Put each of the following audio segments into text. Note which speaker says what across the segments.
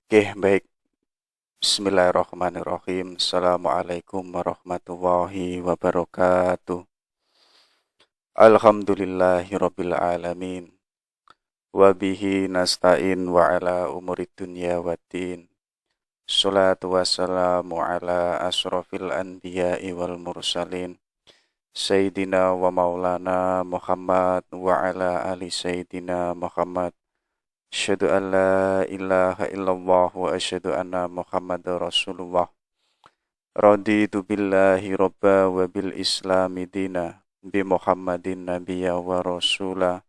Speaker 1: Oke, baik. Bismillahirrahmanirrahim. Assalamualaikum warahmatullahi wabarakatuh. Alhamdulillahirabbil alamin. Wa bihi nasta'in wa ala umurid dunya waddin. Shalatu wassalamu ala asrofil anbiya'i wal mursalin. Sayyidina wa maulana Muhammad wa ala ali Sayyidina Muhammad. Asyhadu an la ilaha illallah wa asyhadu anna Muhammadar Rasulullah. Raditu billahi robba wa bil islami dina bi Muhammadin nabiyya wa rasula.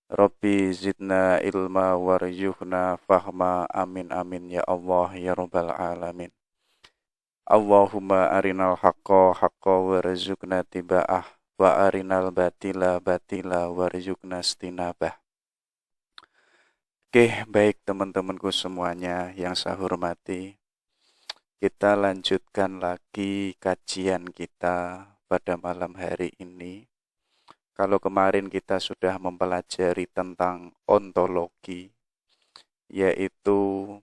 Speaker 1: Rabbi zidna ilma warjuhna fahma. Amin amin ya Allah ya rabbal alamin. Allahumma arinal haqqa haqqa warzuqna tiba'ah wa arinal batila batila warzuqna istinabah. Oke, baik teman-temanku semuanya yang saya hormati. Kita lanjutkan lagi kajian kita pada malam hari ini. Kalau kemarin kita sudah mempelajari tentang ontologi, yaitu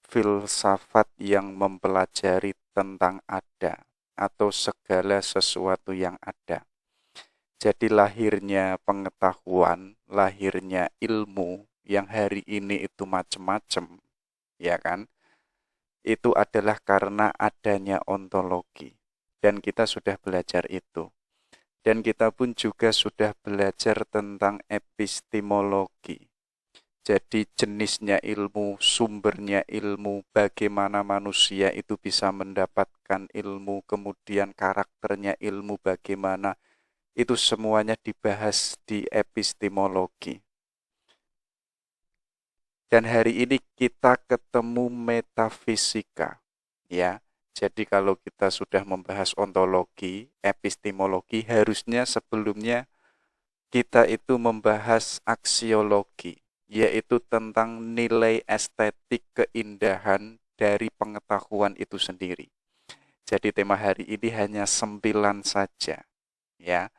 Speaker 1: filsafat yang mempelajari tentang ada atau segala sesuatu yang ada. Jadi lahirnya pengetahuan, lahirnya ilmu yang hari ini itu macam-macam, ya kan? Itu adalah karena adanya ontologi. Dan kita sudah belajar itu. Dan kita pun juga sudah belajar tentang epistemologi. Jadi jenisnya ilmu, sumbernya ilmu, bagaimana manusia itu bisa mendapatkan ilmu, kemudian karakternya ilmu bagaimana. Itu semuanya dibahas di epistemologi. Dan hari ini kita ketemu metafisika, ya. Jadi kalau kita sudah membahas ontologi, epistemologi, harusnya sebelumnya kita itu membahas aksiologi, yaitu tentang nilai estetik keindahan dari pengetahuan itu sendiri. Jadi tema hari ini hanya 9 saja, ya.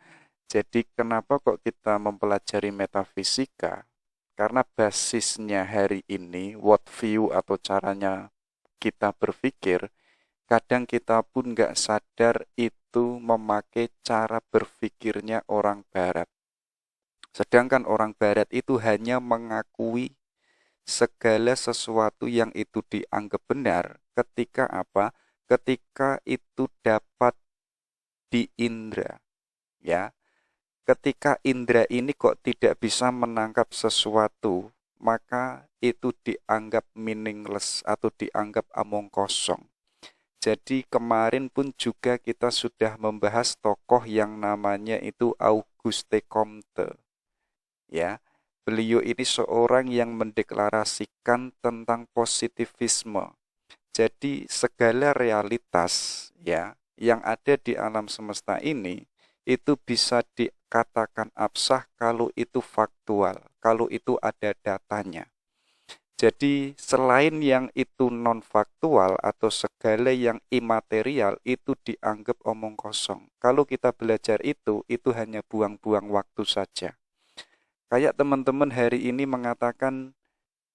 Speaker 1: Jadi kenapa kok kita mempelajari metafisika? Karena basisnya hari ini, worldview atau caranya kita berpikir, kadang kita pun nggak sadar itu memakai cara berpikirnya orang Barat. Sedangkan orang Barat itu hanya mengakui segala sesuatu yang itu dianggap benar ketika apa? Ketika itu dapat diindra, ya. Ketika indera ini kok tidak bisa menangkap sesuatu, maka itu dianggap meaningless atau dianggap omong kosong. Jadi kemarin pun juga kita sudah membahas tokoh yang namanya itu Auguste Comte. Ya, beliau ini seorang yang mendeklarasikan tentang positivisme. Jadi segala realitas ya yang ada di alam semesta ini itu bisa dikatakan absah kalau itu faktual, kalau itu ada datanya. Jadi selain yang itu non-faktual atau segala yang imaterial itu dianggap omong kosong. Kalau kita belajar itu hanya buang-buang waktu saja. Kayak teman-teman hari ini mengatakan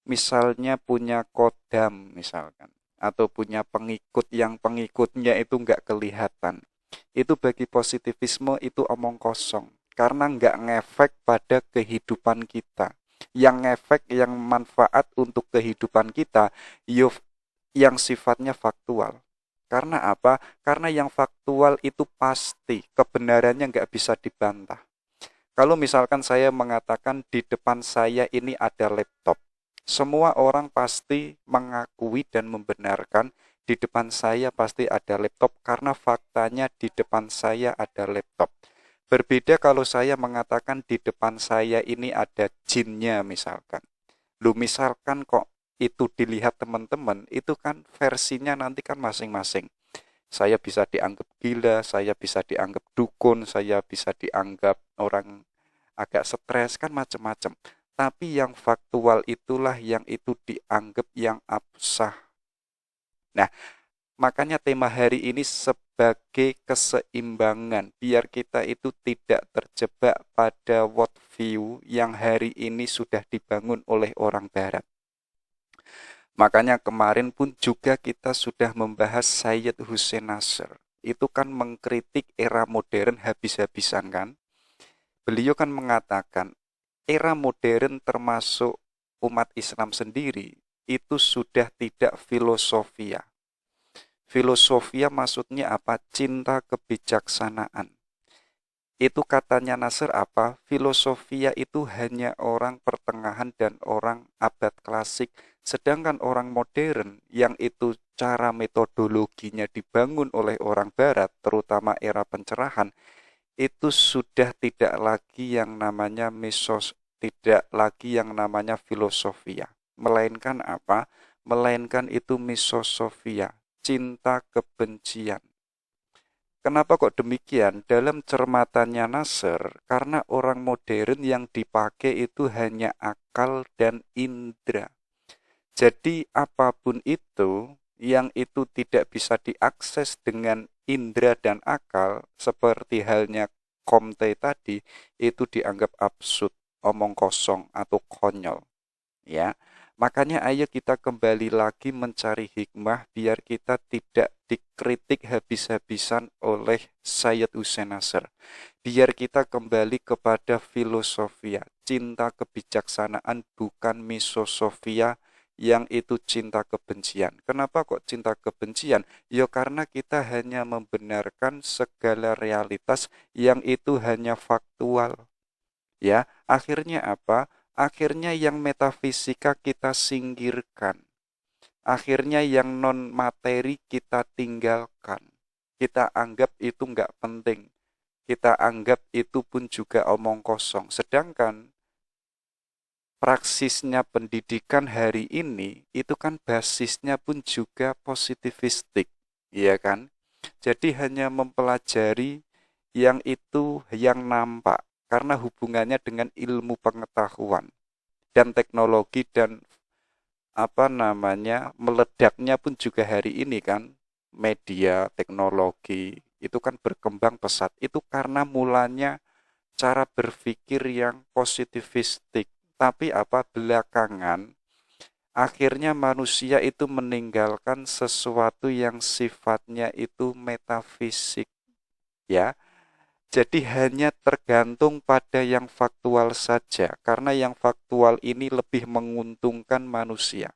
Speaker 1: misalnya punya kodam misalkan. Atau punya pengikut yang pengikutnya itu nggak kelihatan. Itu bagi positivisme itu omong kosong. Karena nggak ngefek pada kehidupan kita. Yang ngefek, yang manfaat untuk kehidupan kita, yang sifatnya faktual. Karena apa? Karena yang faktual itu pasti, kebenarannya nggak bisa dibantah. Kalau misalkan saya mengatakan di depan saya ini ada laptop, semua orang pasti mengakui dan membenarkan di depan saya pasti ada laptop karena faktanya di depan saya ada laptop. Berbeda kalau saya mengatakan di depan saya ini ada jinnya misalkan. Lu misalkan kok itu dilihat teman-teman, itu kan versinya nanti kan masing-masing. Saya bisa dianggap gila, saya bisa dianggap dukun, saya bisa dianggap orang agak stres, kan macam-macam. Tapi yang faktual itulah yang itu dianggap yang absah. Nah, makanya tema hari ini sebagai keseimbangan, biar kita itu tidak terjebak pada worldview yang hari ini sudah dibangun oleh orang Barat. Makanya kemarin pun juga kita sudah membahas Sayyid Hussein Nasr. Itu kan mengkritik era modern habis-habisan kan. Beliau kan mengatakan era modern termasuk umat Islam sendiri itu sudah tidak filosofia. Filosofia maksudnya apa? Cinta kebijaksanaan. Itu katanya Nasr apa? Filosofia itu hanya orang pertengahan dan orang abad klasik. Sedangkan orang modern yang itu cara metodologinya dibangun oleh orang barat, terutama era pencerahan, itu sudah tidak lagi yang namanya tidak lagi yang namanya filosofia. Melainkan apa? Melainkan itu misosofia, cinta kebencian. Kenapa kok demikian? Dalam cermatannya Nasr, karena orang modern yang dipakai itu hanya akal dan indera. Jadi apapun itu yang itu tidak bisa diakses dengan indera dan akal, seperti halnya Comte tadi, itu dianggap absurd, omong kosong atau konyol. Ya, makanya ayo kita kembali lagi mencari hikmah biar kita tidak dikritik habis-habisan oleh Sayyid Hussein Nasr. Biar kita kembali kepada filosofia, cinta kebijaksanaan bukan misosofia yang itu cinta kebencian. Kenapa kok cinta kebencian? Ya karena kita hanya membenarkan segala realitas yang itu hanya faktual. Ya, akhirnya apa? Akhirnya yang metafisika kita singkirkan. Akhirnya yang non materi kita tinggalkan. Kita anggap itu nggak penting. Kita anggap itu pun juga omong kosong. Sedangkan praksisnya pendidikan hari ini itu kan basisnya pun juga positivistik, iya kan? Jadi hanya mempelajari yang itu yang nampak karena hubungannya dengan ilmu pengetahuan dan teknologi dan apa namanya meledaknya pun juga hari ini kan media teknologi itu kan berkembang pesat itu karena mulanya cara berpikir yang positivistik tapi apa belakangan akhirnya manusia itu meninggalkan sesuatu yang sifatnya itu metafisik ya. Jadi hanya tergantung pada yang faktual saja, karena yang faktual ini lebih menguntungkan manusia.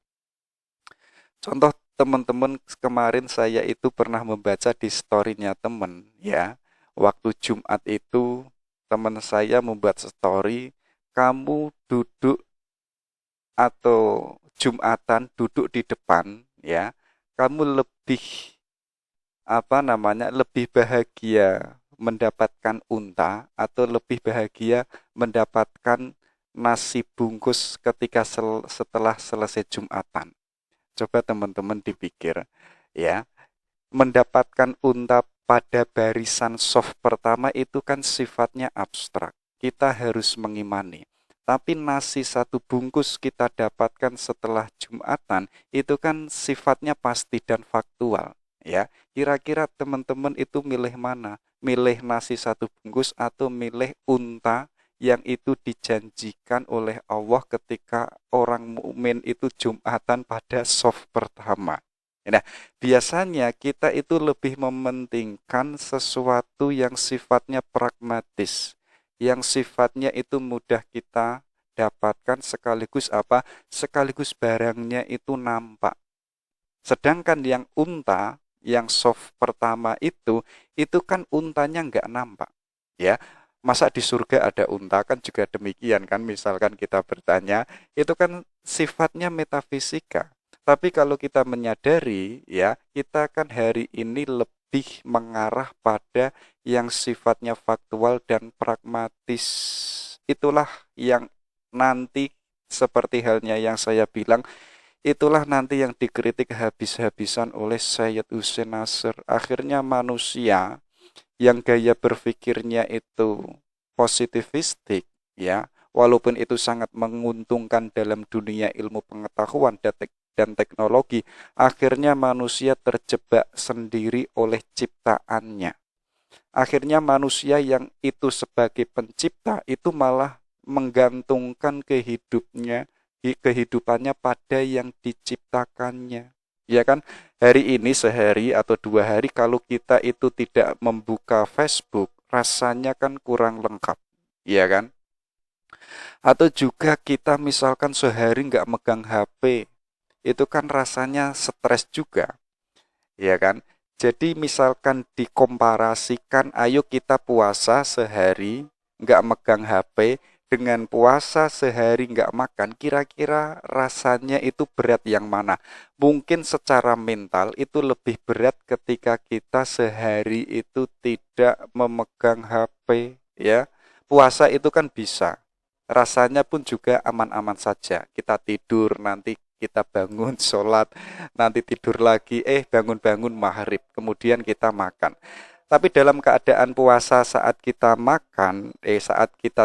Speaker 1: Contoh teman-teman kemarin saya itu pernah membaca di story-nya teman, ya. Waktu Jumat itu teman saya membuat story, kamu duduk atau Jumatan duduk di depan, ya. Kamu lebih apa namanya lebih bahagia mendapatkan unta atau lebih bahagia mendapatkan nasi bungkus ketika setelah selesai Jumatan. Coba teman-teman dipikir ya, mendapatkan unta pada barisan soft pertama itu kan sifatnya abstrak. Kita harus mengimani. Tapi nasi satu bungkus kita dapatkan setelah Jumatan itu kan sifatnya pasti dan faktual. Ya, kira-kira teman-teman itu milih mana? Milih nasi satu bungkus atau milih unta yang itu dijanjikan oleh Allah ketika orang mukmin itu Jumatan pada soft pertama. Nah, biasanya kita itu lebih mementingkan sesuatu yang sifatnya pragmatis, yang sifatnya itu mudah kita dapatkan sekaligus apa? Sekaligus barangnya itu nampak. Sedangkan yang unta, yang soft pertama itu kan untanya nggak nampak. Ya, masa di surga ada unta kan juga demikian kan? Misalkan kita bertanya, itu kan sifatnya metafisika. Tapi kalau kita menyadari, ya, kita kan hari ini lebih mengarah pada yang sifatnya faktual dan pragmatis. Itulah yang nanti seperti halnya yang saya bilang, itulah nanti yang dikritik habis-habisan oleh Sayyid Hussein Nasr. Akhirnya manusia yang gaya berpikirnya itu positivistik, ya, walaupun itu sangat menguntungkan dalam dunia ilmu pengetahuan dan teknologi, akhirnya manusia terjebak sendiri oleh ciptaannya. Akhirnya manusia yang itu sebagai pencipta itu malah menggantungkan kehidupnya kehidupannya pada yang diciptakannya. Ya kan, hari ini sehari atau 2 hari kalau kita itu tidak membuka Facebook, rasanya kan kurang lengkap, ya kan? Atau juga kita misalkan sehari nggak megang HP, itu kan rasanya stres juga, ya kan? Jadi misalkan dikomparasikan, ayo kita puasa sehari nggak megang HP dengan puasa sehari nggak makan, kira-kira rasanya itu berat yang mana? Mungkin secara mental itu lebih berat ketika kita sehari itu tidak memegang HP, ya. Puasa itu kan bisa, rasanya pun juga aman-aman saja. Kita tidur, nanti kita bangun, sholat, nanti tidur lagi, bangun-bangun maghrib, kemudian kita makan. Tapi dalam keadaan puasa saat kita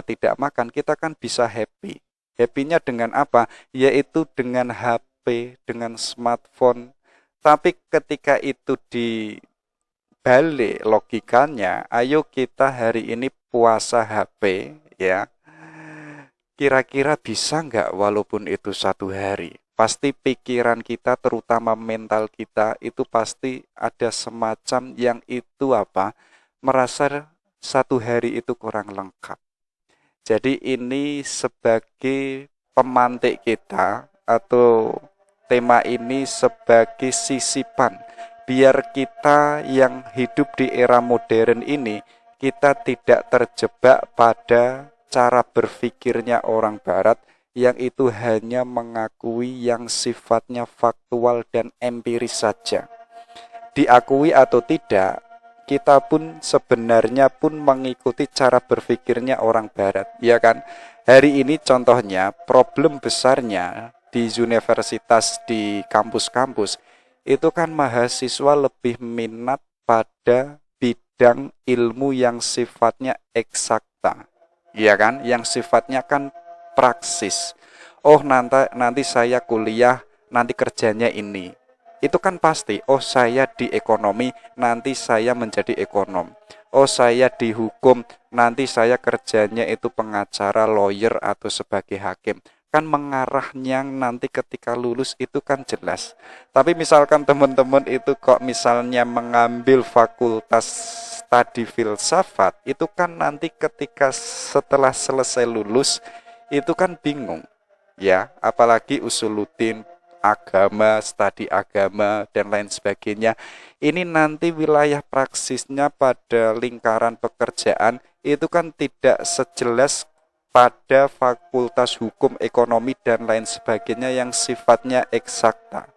Speaker 1: tidak makan, kita kan bisa happy. Happy-nya dengan apa? Yaitu dengan HP, dengan smartphone. Tapi ketika itu dibalik logikanya, ayo kita hari ini puasa HP, ya. Kira-kira bisa nggak walaupun itu 1 hari? Pasti pikiran kita, terutama mental kita, itu pasti ada semacam yang itu merasa 1 hari itu kurang lengkap. Jadi ini sebagai pemantik kita, atau tema ini sebagai sisipan, biar kita yang hidup di era modern ini, kita tidak terjebak pada cara berpikirnya orang barat yang itu hanya mengakui yang sifatnya faktual dan empiris saja. Diakui atau tidak, kita pun sebenarnya pun mengikuti cara berpikirnya orang barat, ya kan? Hari ini contohnya problem besarnya di universitas, di kampus-kampus, itu kan mahasiswa lebih minat pada bidang ilmu yang sifatnya eksakta, ya kan, yang sifatnya kan praksis. Oh, nanti saya kuliah, nanti kerjanya ini. Itu kan pasti. Oh, saya di ekonomi, nanti saya menjadi ekonom. Oh, saya di hukum, nanti saya kerjanya itu pengacara, lawyer, atau sebagai hakim. Kan mengarahnya nanti ketika lulus itu kan jelas. Tapi misalkan teman-teman itu kok misalnya mengambil fakultas studi filsafat, itu kan nanti ketika setelah selesai lulus itu kan bingung, ya, apalagi usuluddin, agama, studi agama, dan lain sebagainya. Ini nanti wilayah praksisnya pada lingkaran pekerjaan itu kan tidak sejelas pada fakultas hukum, ekonomi, dan lain sebagainya yang sifatnya eksakta.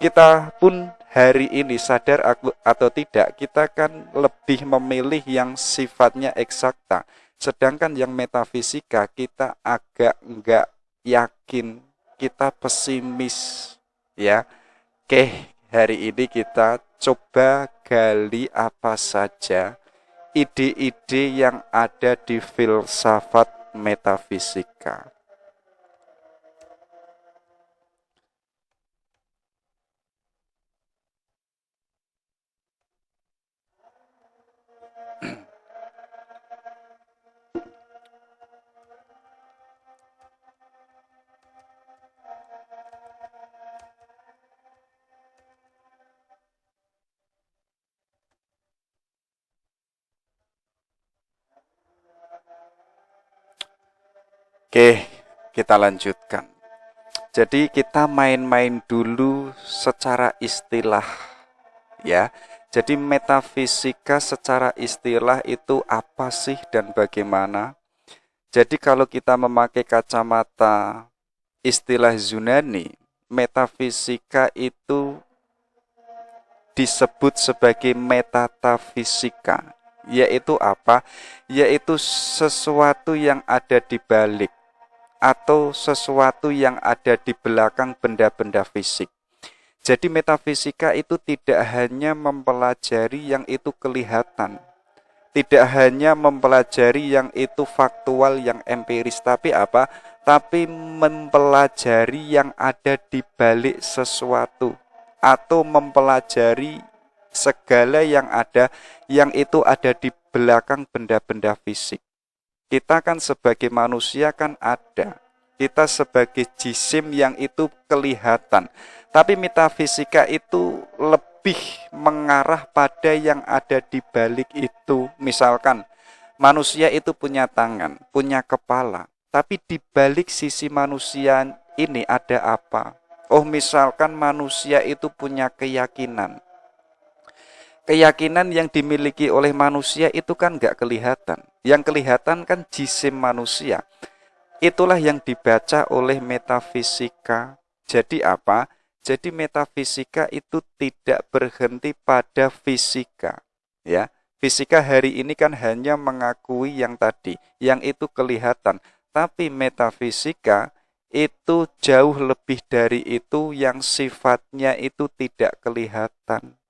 Speaker 1: Kita pun hari ini sadar atau tidak, kita kan lebih memilih yang sifatnya eksakta. Sedangkan yang metafisika kita agak enggak yakin, kita pesimis, ya. Oke, hari ini kita coba gali apa saja ide-ide yang ada di filsafat metafisika. Oke, kita lanjutkan. Jadi kita main-main dulu secara istilah, ya. Jadi metafisika secara istilah itu apa sih dan bagaimana? Jadi kalau kita memakai kacamata istilah Yunani, metafisika itu disebut sebagai metatafisika. Yaitu apa? Yaitu sesuatu yang ada di balik, atau sesuatu yang ada di belakang benda-benda fisik. Jadi metafisika itu tidak hanya mempelajari yang itu kelihatan, tidak hanya mempelajari yang itu faktual, yang empiris, tapi apa? Tapi mempelajari yang ada di balik sesuatu, atau mempelajari segala yang itu ada di belakang benda-benda fisik. Kita kan sebagai manusia kan ada kita sebagai jisim yang itu kelihatan. Tapi metafisika itu lebih mengarah pada yang ada di balik itu. Misalkan manusia itu punya tangan, punya kepala, tapi di balik sisi manusia ini ada apa? Oh, misalkan manusia itu punya keyakinan. Keyakinan yang dimiliki oleh manusia itu kan nggak kelihatan. Yang kelihatan kan jisim manusia. Itulah yang dibaca oleh metafisika. Jadi apa? Jadi metafisika itu tidak berhenti pada fisika, ya. Fisika hari ini kan hanya mengakui yang tadi, yang itu kelihatan. Tapi metafisika itu jauh lebih dari itu, yang sifatnya itu tidak kelihatan.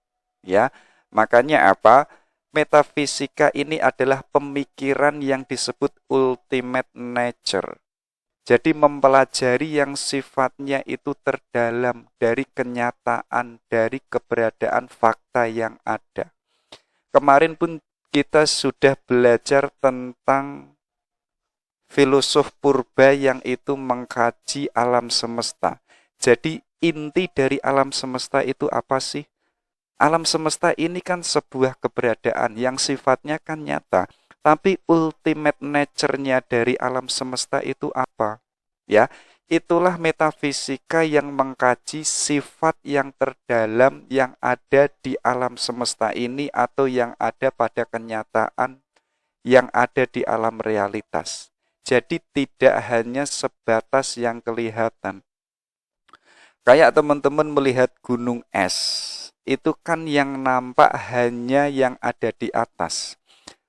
Speaker 1: Ya, makanya apa? Metafisika ini adalah pemikiran yang disebut ultimate nature. Jadi mempelajari yang sifatnya itu terdalam dari kenyataan, dari keberadaan fakta yang ada. Kemarin pun kita sudah belajar tentang filosof purba yang itu mengkaji alam semesta. Jadi inti dari alam semesta itu apa sih? Alam semesta ini kan sebuah keberadaan yang sifatnya kan nyata. Tapi ultimate nature-nya dari alam semesta itu apa? Ya, itulah metafisika yang mengkaji sifat yang terdalam yang ada di alam semesta ini atau yang ada pada kenyataan yang ada di alam realitas. Jadi tidak hanya sebatas yang kelihatan. Kayak teman-teman melihat gunung es, itu kan yang nampak hanya yang ada di atas.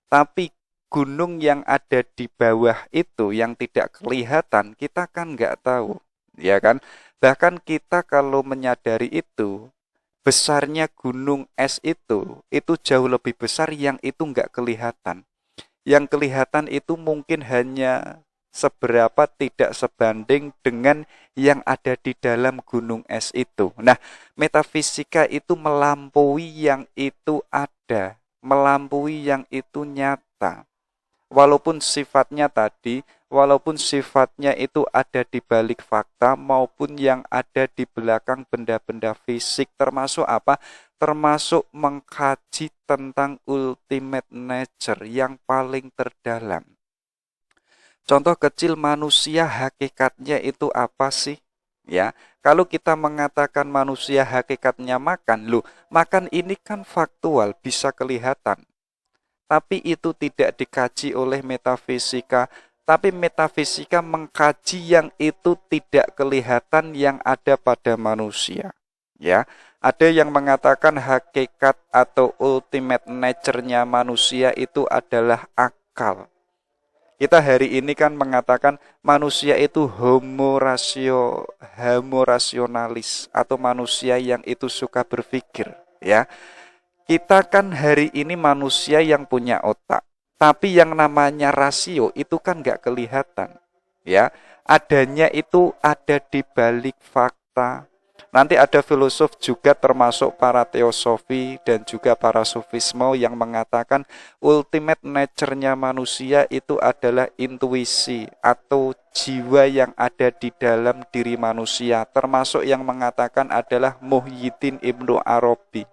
Speaker 1: Tapi gunung yang ada di bawah itu yang tidak kelihatan, kita kan nggak tahu, ya kan? Bahkan kita kalau menyadari itu, besarnya gunung es itu jauh lebih besar yang itu nggak kelihatan. Yang kelihatan itu mungkin hanya seberapa tidak sebanding dengan yang ada di dalam gunung es itu. Nah, metafisika itu melampaui yang itu ada, melampaui yang itu nyata. Walaupun sifatnya tadi, walaupun sifatnya itu ada di balik fakta maupun yang ada di belakang benda-benda fisik, termasuk apa? Termasuk mengkaji tentang ultimate nature yang paling terdalam. Contoh kecil, manusia hakikatnya itu apa sih? Ya, kalau kita mengatakan manusia hakikatnya makan, loh, makan ini kan faktual, bisa kelihatan. Tapi itu tidak dikaji oleh metafisika, tapi metafisika mengkaji yang itu tidak kelihatan yang ada pada manusia. Ya, ada yang mengatakan hakikat atau ultimate nature-nya manusia itu adalah akal. Kita hari ini kan mengatakan manusia itu homo rasionalis atau manusia yang itu suka berpikir, ya. Kita kan hari ini manusia yang punya otak, tapi yang namanya rasio itu kan nggak kelihatan, ya. Adanya itu ada di balik fakta. Nanti ada filosof juga termasuk para teosofi dan juga para sufisme yang mengatakan ultimate nature-nya manusia itu adalah intuisi atau jiwa yang ada di dalam diri manusia, termasuk yang mengatakan adalah Muhyiddin Ibnu Arabi.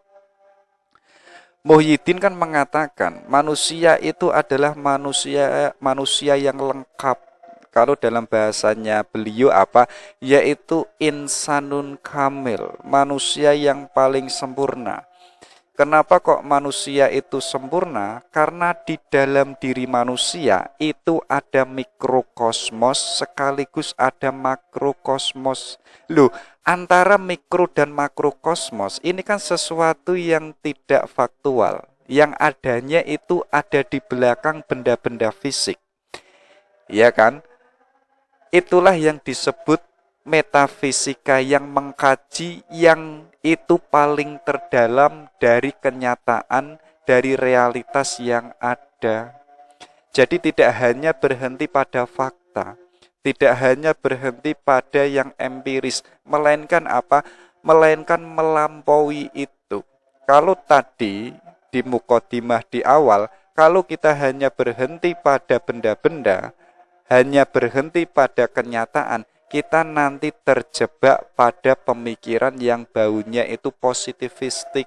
Speaker 1: Muhyiddin kan mengatakan manusia itu adalah manusia yang lengkap. Kalau dalam bahasanya beliau apa? Yaitu insanun kamil, manusia yang paling sempurna. Kenapa kok manusia itu sempurna? Karena di dalam diri manusia itu ada mikrokosmos sekaligus ada makrokosmos. Loh, antara mikro dan makrokosmos ini kan sesuatu yang tidak faktual. Yang adanya itu ada di belakang benda-benda fisik. Iya kan? Itulah yang disebut metafisika yang mengkaji yang itu paling terdalam dari kenyataan, dari realitas yang ada. Jadi tidak hanya berhenti pada fakta, tidak hanya berhenti pada yang empiris, melainkan apa? Melainkan melampaui itu. Kalau tadi di mukadimah di awal, kalau kita hanya berhenti pada benda-benda, hanya berhenti pada kenyataan, kita nanti terjebak pada pemikiran yang baunya itu positivistik.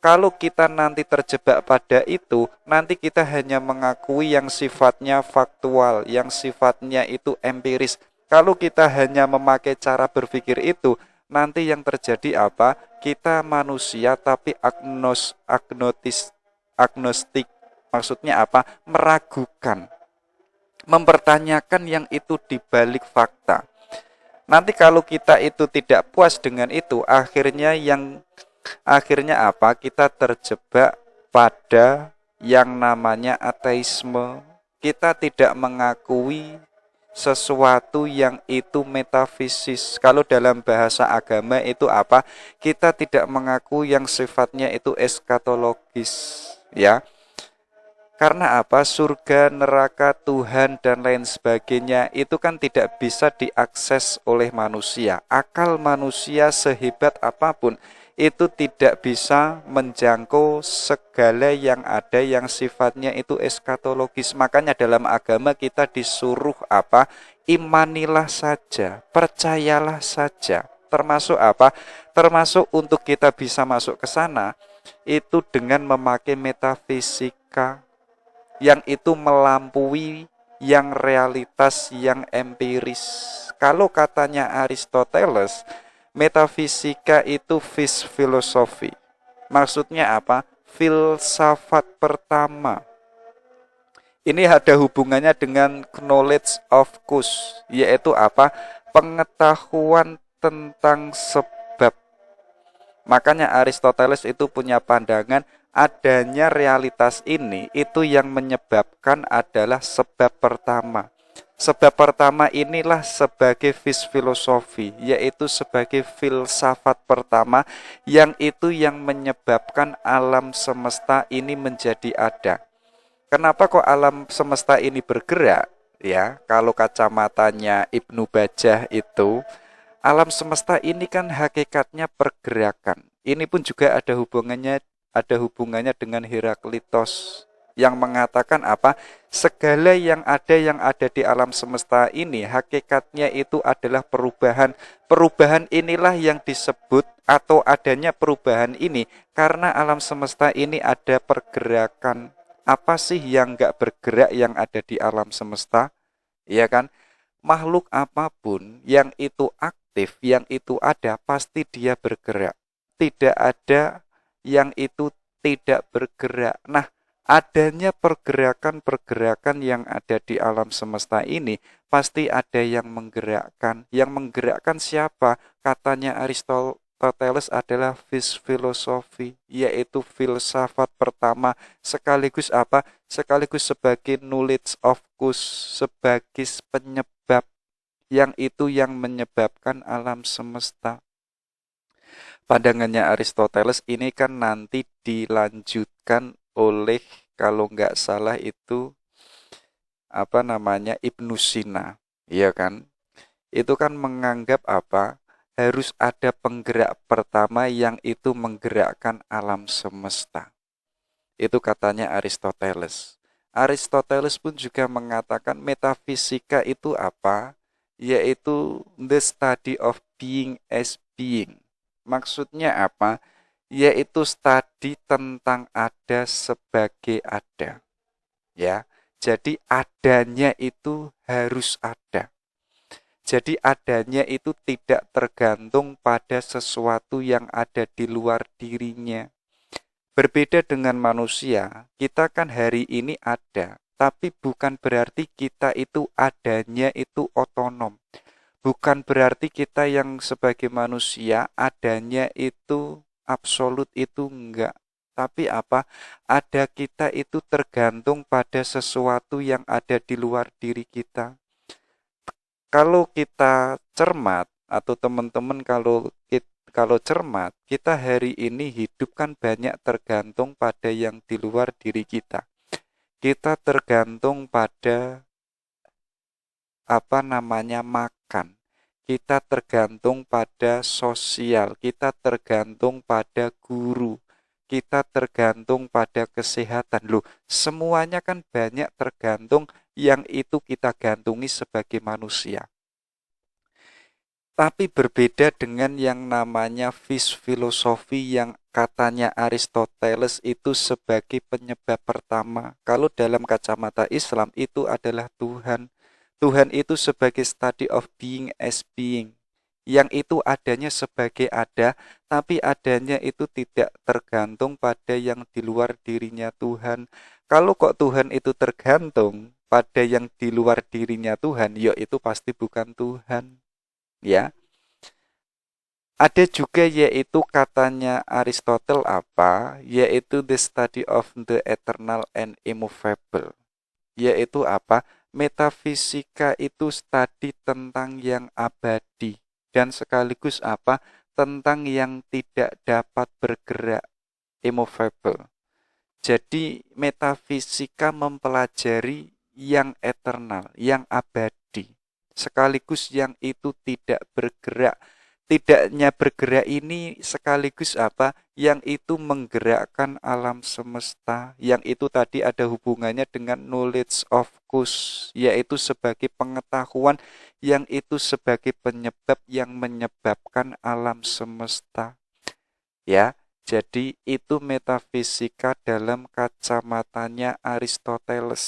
Speaker 1: Kalau kita nanti terjebak pada itu, nanti kita hanya mengakui yang sifatnya faktual, yang sifatnya itu empiris. Kalau kita hanya memakai cara berpikir itu, nanti yang terjadi apa? Kita manusia tapi agnostik. Maksudnya apa? Meragukan, mempertanyakan yang itu dibalik fakta. Nanti kalau kita itu tidak puas dengan itu, akhirnya apa? Kita terjebak pada yang namanya ateisme. Kita tidak mengakui sesuatu yang itu metafisis. Kalau dalam bahasa agama itu apa? Kita tidak mengaku yang sifatnya itu eskatologis, ya. Karena apa? Surga, neraka, Tuhan, dan lain sebagainya itu kan tidak bisa diakses oleh manusia. Akal manusia sehebat apapun itu tidak bisa menjangkau segala yang ada yang sifatnya itu eskatologis. Makanya dalam agama kita disuruh apa? Imanilah saja, percayalah saja. Termasuk apa? Termasuk untuk kita bisa masuk ke sana itu dengan memakai metafisika yang itu melampaui yang realitas yang empiris. Kalau katanya Aristoteles, metafisika itu filosofi. Maksudnya apa? Filsafat pertama. Ini ada hubungannya dengan knowledge of cause, yaitu apa? Pengetahuan tentang sebab. Makanya Aristoteles itu punya pandangan adanya realitas ini itu yang menyebabkan adalah sebab pertama. Sebab pertama inilah sebagai filosofi, yaitu sebagai filsafat pertama yang itu yang menyebabkan alam semesta ini menjadi ada. Kenapa kok alam semesta ini bergerak? Ya, kalau kacamatanya Ibnu Bajjah itu, alam semesta ini kan hakikatnya pergerakan. Ini pun juga ada hubungannya dengan Heraklitos yang mengatakan apa? Segala yang ada di alam semesta ini hakikatnya itu adalah perubahan. Perubahan inilah yang disebut atau adanya perubahan ini karena alam semesta ini ada pergerakan. Apa sih yang enggak bergerak yang ada di alam semesta? Iya kan? Makhluk apapun yang itu aktif, yang itu ada, pasti dia bergerak. Tidak ada yang itu tidak bergerak. Nah, adanya pergerakan-pergerakan yang ada di alam semesta ini, pasti ada yang menggerakkan. Yang menggerakkan siapa? Katanya Aristoteles adalah filosofi, yaitu filsafat pertama, sekaligus apa? Sekaligus sebagai knowledge of cause, sebagai penyebab yang itu yang menyebabkan alam semesta. Pandangannya Aristoteles ini kan nanti dilanjutkan oleh kalau nggak salah itu apa namanya Ibnu Sina, iya kan? Itu kan menganggap apa? Harus ada penggerak pertama yang itu menggerakkan alam semesta. Itu katanya Aristoteles. Aristoteles pun juga mengatakan metafisika itu apa? Yaitu the study of being as being. Maksudnya apa? Yaitu studi tentang ada sebagai ada. Ya. Jadi adanya itu harus ada. Jadi adanya itu tidak tergantung pada sesuatu yang ada di luar dirinya. Berbeda dengan manusia, kita kan hari ini ada, tapi bukan berarti kita itu adanya itu otonom. Bukan berarti kita yang sebagai manusia adanya itu absolut, itu enggak. Tapi apa? Ada kita itu tergantung pada sesuatu yang ada di luar diri kita. Kalau kita cermat atau teman-teman kalau cermat, kita hari ini hidup kan banyak tergantung pada yang di luar diri kita. Kita tergantung pada makan. Kita tergantung pada sosial, kita tergantung pada guru, kita tergantung pada kesehatan. Loh, semuanya kan banyak tergantung yang itu kita gantungi sebagai manusia. Tapi berbeda dengan yang namanya filosofi yang katanya Aristoteles itu sebagai penyebab pertama. Kalau dalam kacamata Islam itu adalah Tuhan. Tuhan itu sebagai study of being as being. Yang itu adanya sebagai ada, tapi adanya itu tidak tergantung pada yang di luar dirinya Tuhan. Kalau kok Tuhan itu tergantung pada yang di luar dirinya Tuhan, ya itu pasti bukan Tuhan. Ya, ada juga yaitu katanya Aristotle apa? Yaitu the study of the eternal and immovable. Yaitu apa? Metafisika itu studi tentang yang abadi dan sekaligus apa? Tentang yang tidak dapat bergerak, immovable. Jadi metafisika mempelajari yang eternal, yang abadi, sekaligus yang itu tidak bergerak. Tidaknya bergerak ini sekaligus apa? Yang itu menggerakkan alam semesta, yang itu tadi ada hubungannya dengan knowledge of cause, yaitu sebagai pengetahuan yang itu sebagai penyebab yang menyebabkan alam semesta. Ya, jadi itu metafisika dalam kacamatanya Aristoteles.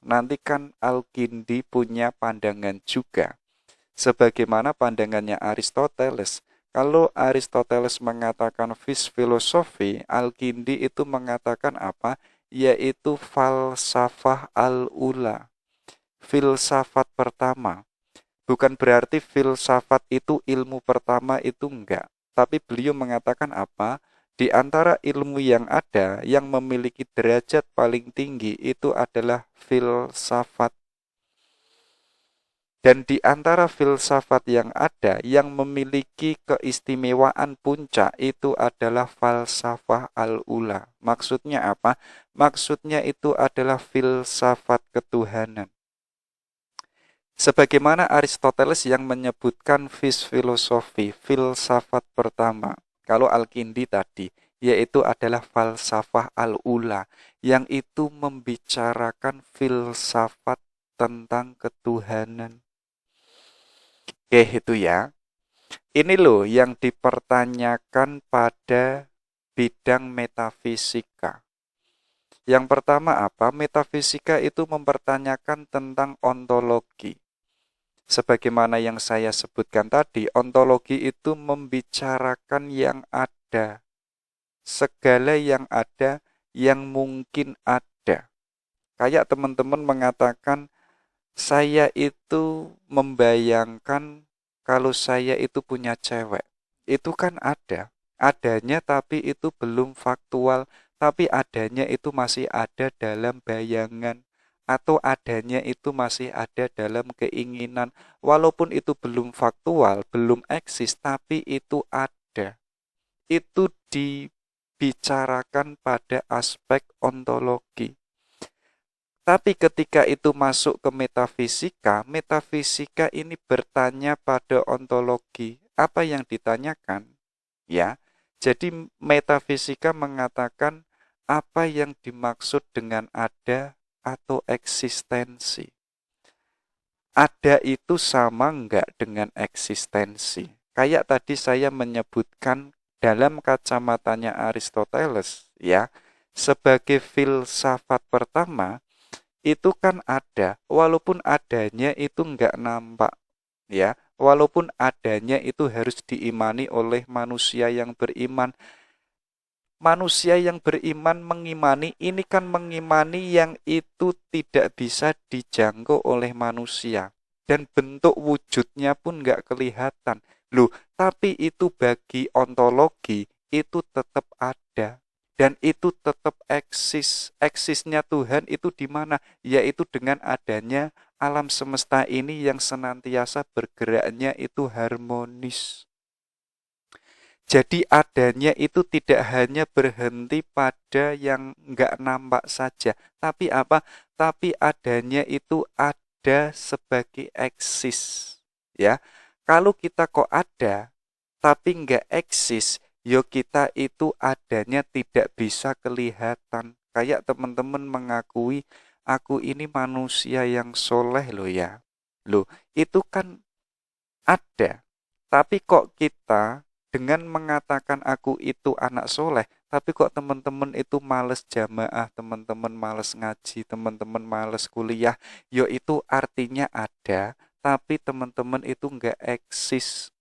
Speaker 1: Nanti kan Al-Kindi punya pandangan juga. Sebagaimana pandangannya Aristoteles. Kalau Aristoteles mengatakan filosofi, Al-Kindi itu mengatakan apa? Yaitu falsafah al-ula. Filsafat pertama. Bukan berarti filsafat itu ilmu pertama, itu enggak. Tapi beliau mengatakan apa? Di antara ilmu yang ada, yang memiliki derajat paling tinggi itu adalah filsafat. Dan di antara filsafat yang ada, yang memiliki keistimewaan puncak itu adalah falsafah al-ula. Maksudnya apa? Maksudnya itu adalah filsafat ketuhanan. Sebagaimana Aristoteles yang menyebutkan filosofi, filsafat pertama. Kalau Al-Kindi tadi, yaitu adalah falsafah al-ula, yang itu membicarakan filsafat tentang ketuhanan. Oke, itu ya. Ini loh yang dipertanyakan pada bidang metafisika. Yang pertama apa? Metafisika itu mempertanyakan tentang ontologi. Sebagaimana yang saya sebutkan tadi, ontologi itu membicarakan yang ada. Segala yang ada, yang mungkin ada. Kayak teman-teman mengatakan, saya itu membayangkan kalau saya itu punya cewek. Itu kan ada. Adanya tapi itu belum faktual. Tapi adanya itu masih ada dalam bayangan. Atau adanya itu masih ada dalam keinginan. Walaupun itu belum faktual, belum eksis, tapi itu ada. Itu dibicarakan pada aspek ontologi. Tapi ketika itu masuk ke metafisika, metafisika ini bertanya pada ontologi. Apa yang ditanyakan? Ya, jadi metafisika mengatakan apa yang dimaksud dengan ada atau eksistensi. Ada itu sama enggak dengan eksistensi? Kayak tadi saya menyebutkan dalam kacamatanya Aristoteles, ya, sebagai filsafat pertama, itu kan ada, walaupun adanya itu enggak nampak, ya, walaupun adanya itu harus diimani oleh manusia yang beriman. Manusia yang beriman mengimani, ini kan mengimani yang itu tidak bisa dijangkau oleh manusia. Dan bentuk wujudnya pun nggak kelihatan. Loh, tapi itu bagi ontologi, itu tetap ada. Dan itu tetap eksis. Eksisnya Tuhan itu di mana? Yaitu dengan adanya alam semesta ini yang senantiasa bergeraknya itu harmonis. Jadi adanya itu tidak hanya berhenti pada yang nggak nampak saja. Tapi apa? Tapi adanya itu ada sebagai eksis. Ya, kalau kita kok ada, tapi nggak eksis, yo kita itu adanya tidak bisa kelihatan. Kayak teman-teman mengakui aku ini manusia yang soleh loh ya. Loh, itu kan ada. Tapi kok kita dengan mengatakan aku itu anak soleh, tapi kok teman-teman itu males jamaah, teman-teman males ngaji, teman-teman males kuliah, yo itu artinya ada, tapi teman-teman itu nggak eksis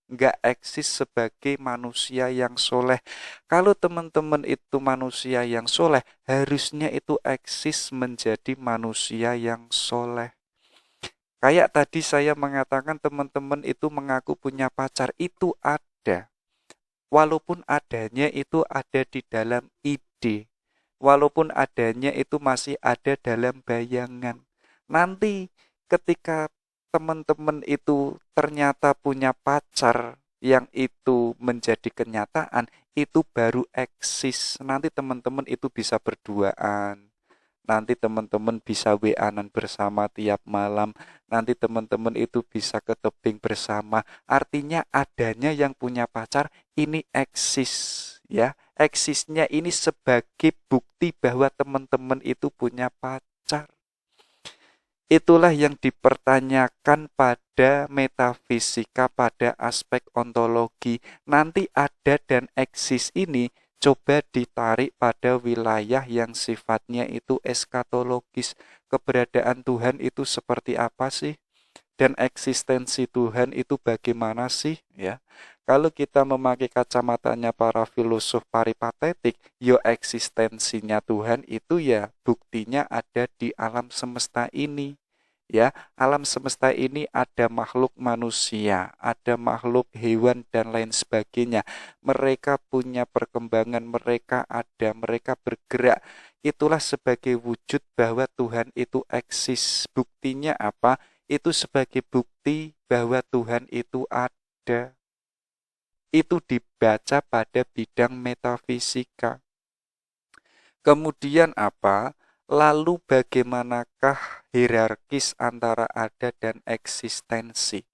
Speaker 1: sebagai manusia yang soleh. Kalau teman-teman itu manusia yang soleh, harusnya itu eksis menjadi manusia yang soleh. Kayak tadi saya mengatakan teman-teman itu mengaku punya pacar, itu ada. Walaupun adanya itu ada di dalam ide. Walaupun adanya itu masih ada dalam bayangan. Nanti ketika teman-teman itu ternyata punya pacar yang itu menjadi kenyataan, itu baru eksis. Nanti teman-teman itu bisa berduaan. Nanti teman-teman bisa WA-an bersama tiap malam. Nanti teman-teman itu bisa ke tebing bersama. Artinya adanya yang punya pacar ini eksis, ya. Eksisnya ini sebagai bukti bahwa teman-teman itu punya pacar. Itulah yang dipertanyakan pada metafisika, pada aspek ontologi. Nanti ada dan eksis ini coba ditarik pada wilayah yang sifatnya itu eskatologis. Keberadaan Tuhan itu seperti apa sih? Dan eksistensi Tuhan itu bagaimana sih? Ya, kalau kita memakai kacamatanya para filosof paripatetik, yo eksistensinya Tuhan itu ya buktinya ada di alam semesta ini. Ya, alam semesta ini ada makhluk manusia, ada makhluk hewan dan lain sebagainya. Mereka punya perkembangan, mereka ada, mereka bergerak. Itulah sebagai wujud bahwa Tuhan itu eksis. Buktinya apa? Itu sebagai bukti bahwa Tuhan itu ada. Itu dibaca pada bidang metafisika. Kemudian apa? Lalu bagaimanakah hierarkis antara ada dan eksistensi?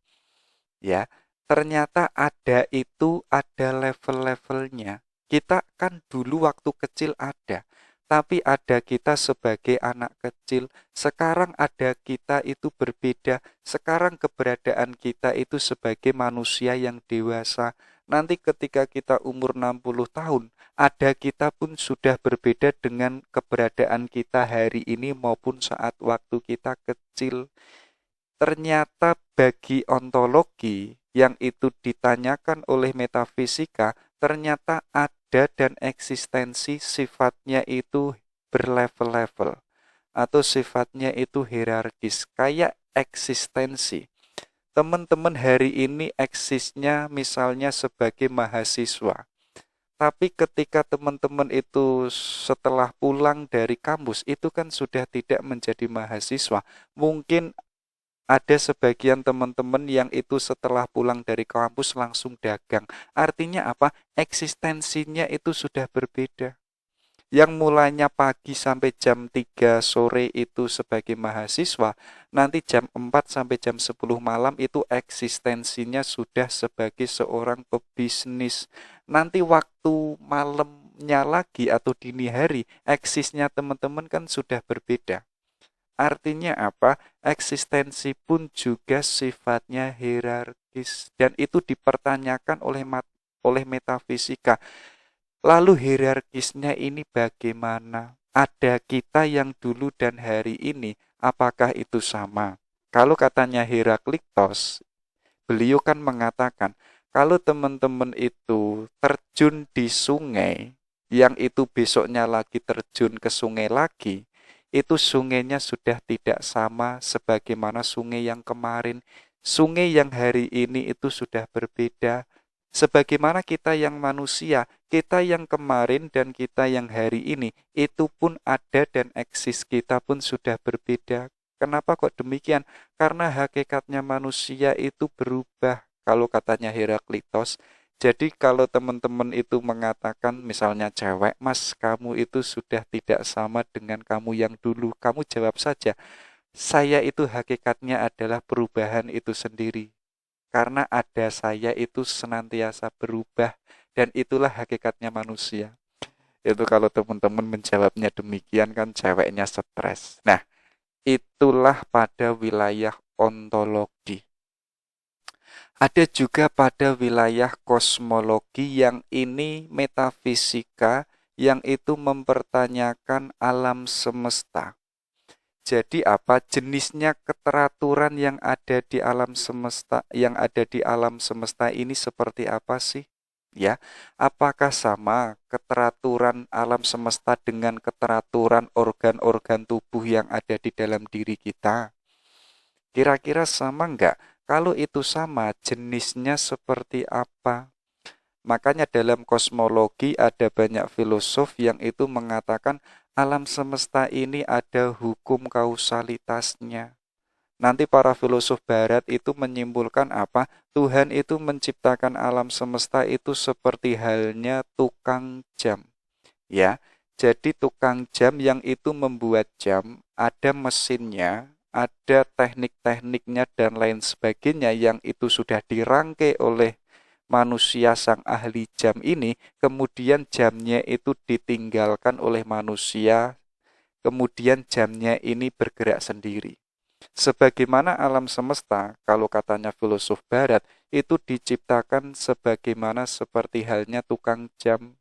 Speaker 1: Ya, ternyata ada itu ada level-levelnya. Kita kan dulu waktu kecil ada, tapi ada kita sebagai anak kecil. Sekarang ada kita itu berbeda. Sekarang keberadaan kita itu sebagai manusia yang dewasa. Nanti ketika kita umur 60 tahun, ada kita pun sudah berbeda dengan keberadaan kita hari ini maupun saat waktu kita kecil. Ternyata bagi ontologi yang itu ditanyakan oleh metafisika, ternyata ada dan eksistensi sifatnya itu berlevel-level atau sifatnya itu hierarkis, kayak eksistensi. Teman-teman hari ini eksisnya misalnya sebagai mahasiswa. Tapi ketika teman-teman itu setelah pulang dari kampus, itu kan sudah tidak menjadi mahasiswa. Mungkin ada sebagian teman-teman yang itu setelah pulang dari kampus langsung dagang. Artinya apa? Eksistensinya itu sudah berbeda. Yang mulanya pagi sampai jam 3 sore itu sebagai mahasiswa, nanti jam 4 sampai jam 10 malam itu eksistensinya sudah sebagai seorang pebisnis. Nanti waktu malamnya lagi atau dini hari, eksisnya teman-teman kan sudah berbeda. Artinya apa? Eksistensi pun juga sifatnya hierarkis dan itu dipertanyakan oleh metafisika. Lalu hierarkisnya ini bagaimana? Ada kita yang dulu dan hari ini, apakah itu sama? Kalau katanya Heraklitos, beliau kan mengatakan, kalau teman-teman itu terjun di sungai, yang itu besoknya lagi terjun ke sungai lagi, itu sungainya sudah tidak sama sebagaimana sungai yang kemarin. Sungai yang hari ini itu sudah berbeda. Sebagaimana kita yang manusia, kita yang kemarin dan kita yang hari ini, itu pun ada dan eksis kita pun sudah berbeda. Kenapa kok demikian? Karena hakikatnya manusia itu berubah. Kalau katanya Heraklitos, jadi kalau teman-teman itu mengatakan misalnya cewek, mas kamu itu sudah tidak sama dengan kamu yang dulu. Kamu jawab saja, saya itu hakikatnya adalah perubahan itu sendiri. Karena ada saya itu senantiasa berubah dan itulah hakikatnya manusia. Itu kalau teman-teman menjawabnya demikian kan ceweknya stres. Nah, itulah pada wilayah ontologi. Ada juga pada wilayah kosmologi yang ini metafisika, yang itu mempertanyakan alam semesta. Jadi apa jenisnya keteraturan yang ada di alam semesta, ini seperti apa sih? Ya, apakah sama keteraturan alam semesta dengan keteraturan organ-organ tubuh yang ada di dalam diri kita? Kira-kira sama enggak? Kalau itu sama, jenisnya seperti apa? Makanya dalam kosmologi ada banyak filosof yang itu mengatakan alam semesta ini ada hukum kausalitasnya. Nanti para filosof barat itu menyimpulkan apa? Tuhan itu menciptakan alam semesta itu seperti halnya tukang jam. Ya, jadi tukang jam yang itu membuat jam, ada mesinnya, ada teknik-tekniknya dan lain sebagainya yang itu sudah dirangkai oleh manusia sang ahli jam ini, kemudian jamnya itu ditinggalkan oleh manusia, kemudian jamnya ini bergerak sendiri. Sebagaimana alam semesta, kalau katanya filosof barat, itu diciptakan sebagaimana seperti halnya tukang jam.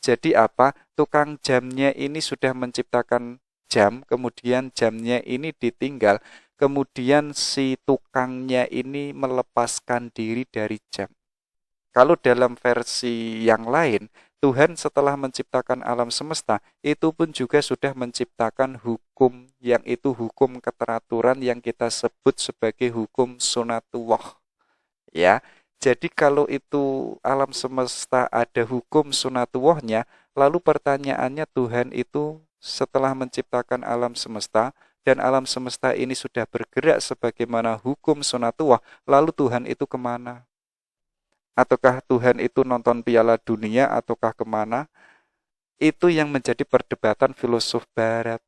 Speaker 1: Jadi apa? Tukang jamnya ini sudah menciptakan jam, kemudian jamnya ini ditinggal, kemudian si tukangnya ini melepaskan diri dari jam. Kalau dalam versi yang lain, Tuhan setelah menciptakan alam semesta, itu pun juga sudah menciptakan hukum, yang itu hukum keteraturan yang kita sebut sebagai hukum sunatullah. Ya, jadi kalau itu alam semesta ada hukum sunatullahnya, lalu pertanyaannya Tuhan itu setelah menciptakan alam semesta, dan alam semesta ini sudah bergerak sebagaimana hukum sunatullah, lalu Tuhan itu kemana? Ataukah Tuhan itu nonton Piala Dunia ataukah kemana? Itu yang menjadi perdebatan filosof barat.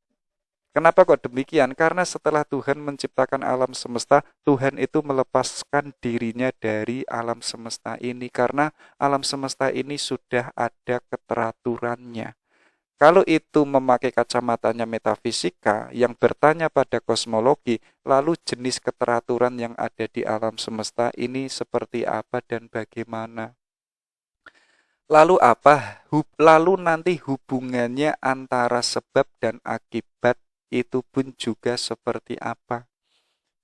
Speaker 1: Kenapa kok demikian? Karena setelah Tuhan menciptakan alam semesta, Tuhan itu melepaskan dirinya dari alam semesta ini karena alam semesta ini sudah ada keteraturannya. Kalau itu memakai kacamatanya metafisika yang bertanya pada kosmologi, lalu jenis keteraturan yang ada di alam semesta ini seperti apa dan bagaimana? Lalu apa? Lalu nanti hubungannya antara sebab dan akibat itu pun juga seperti apa?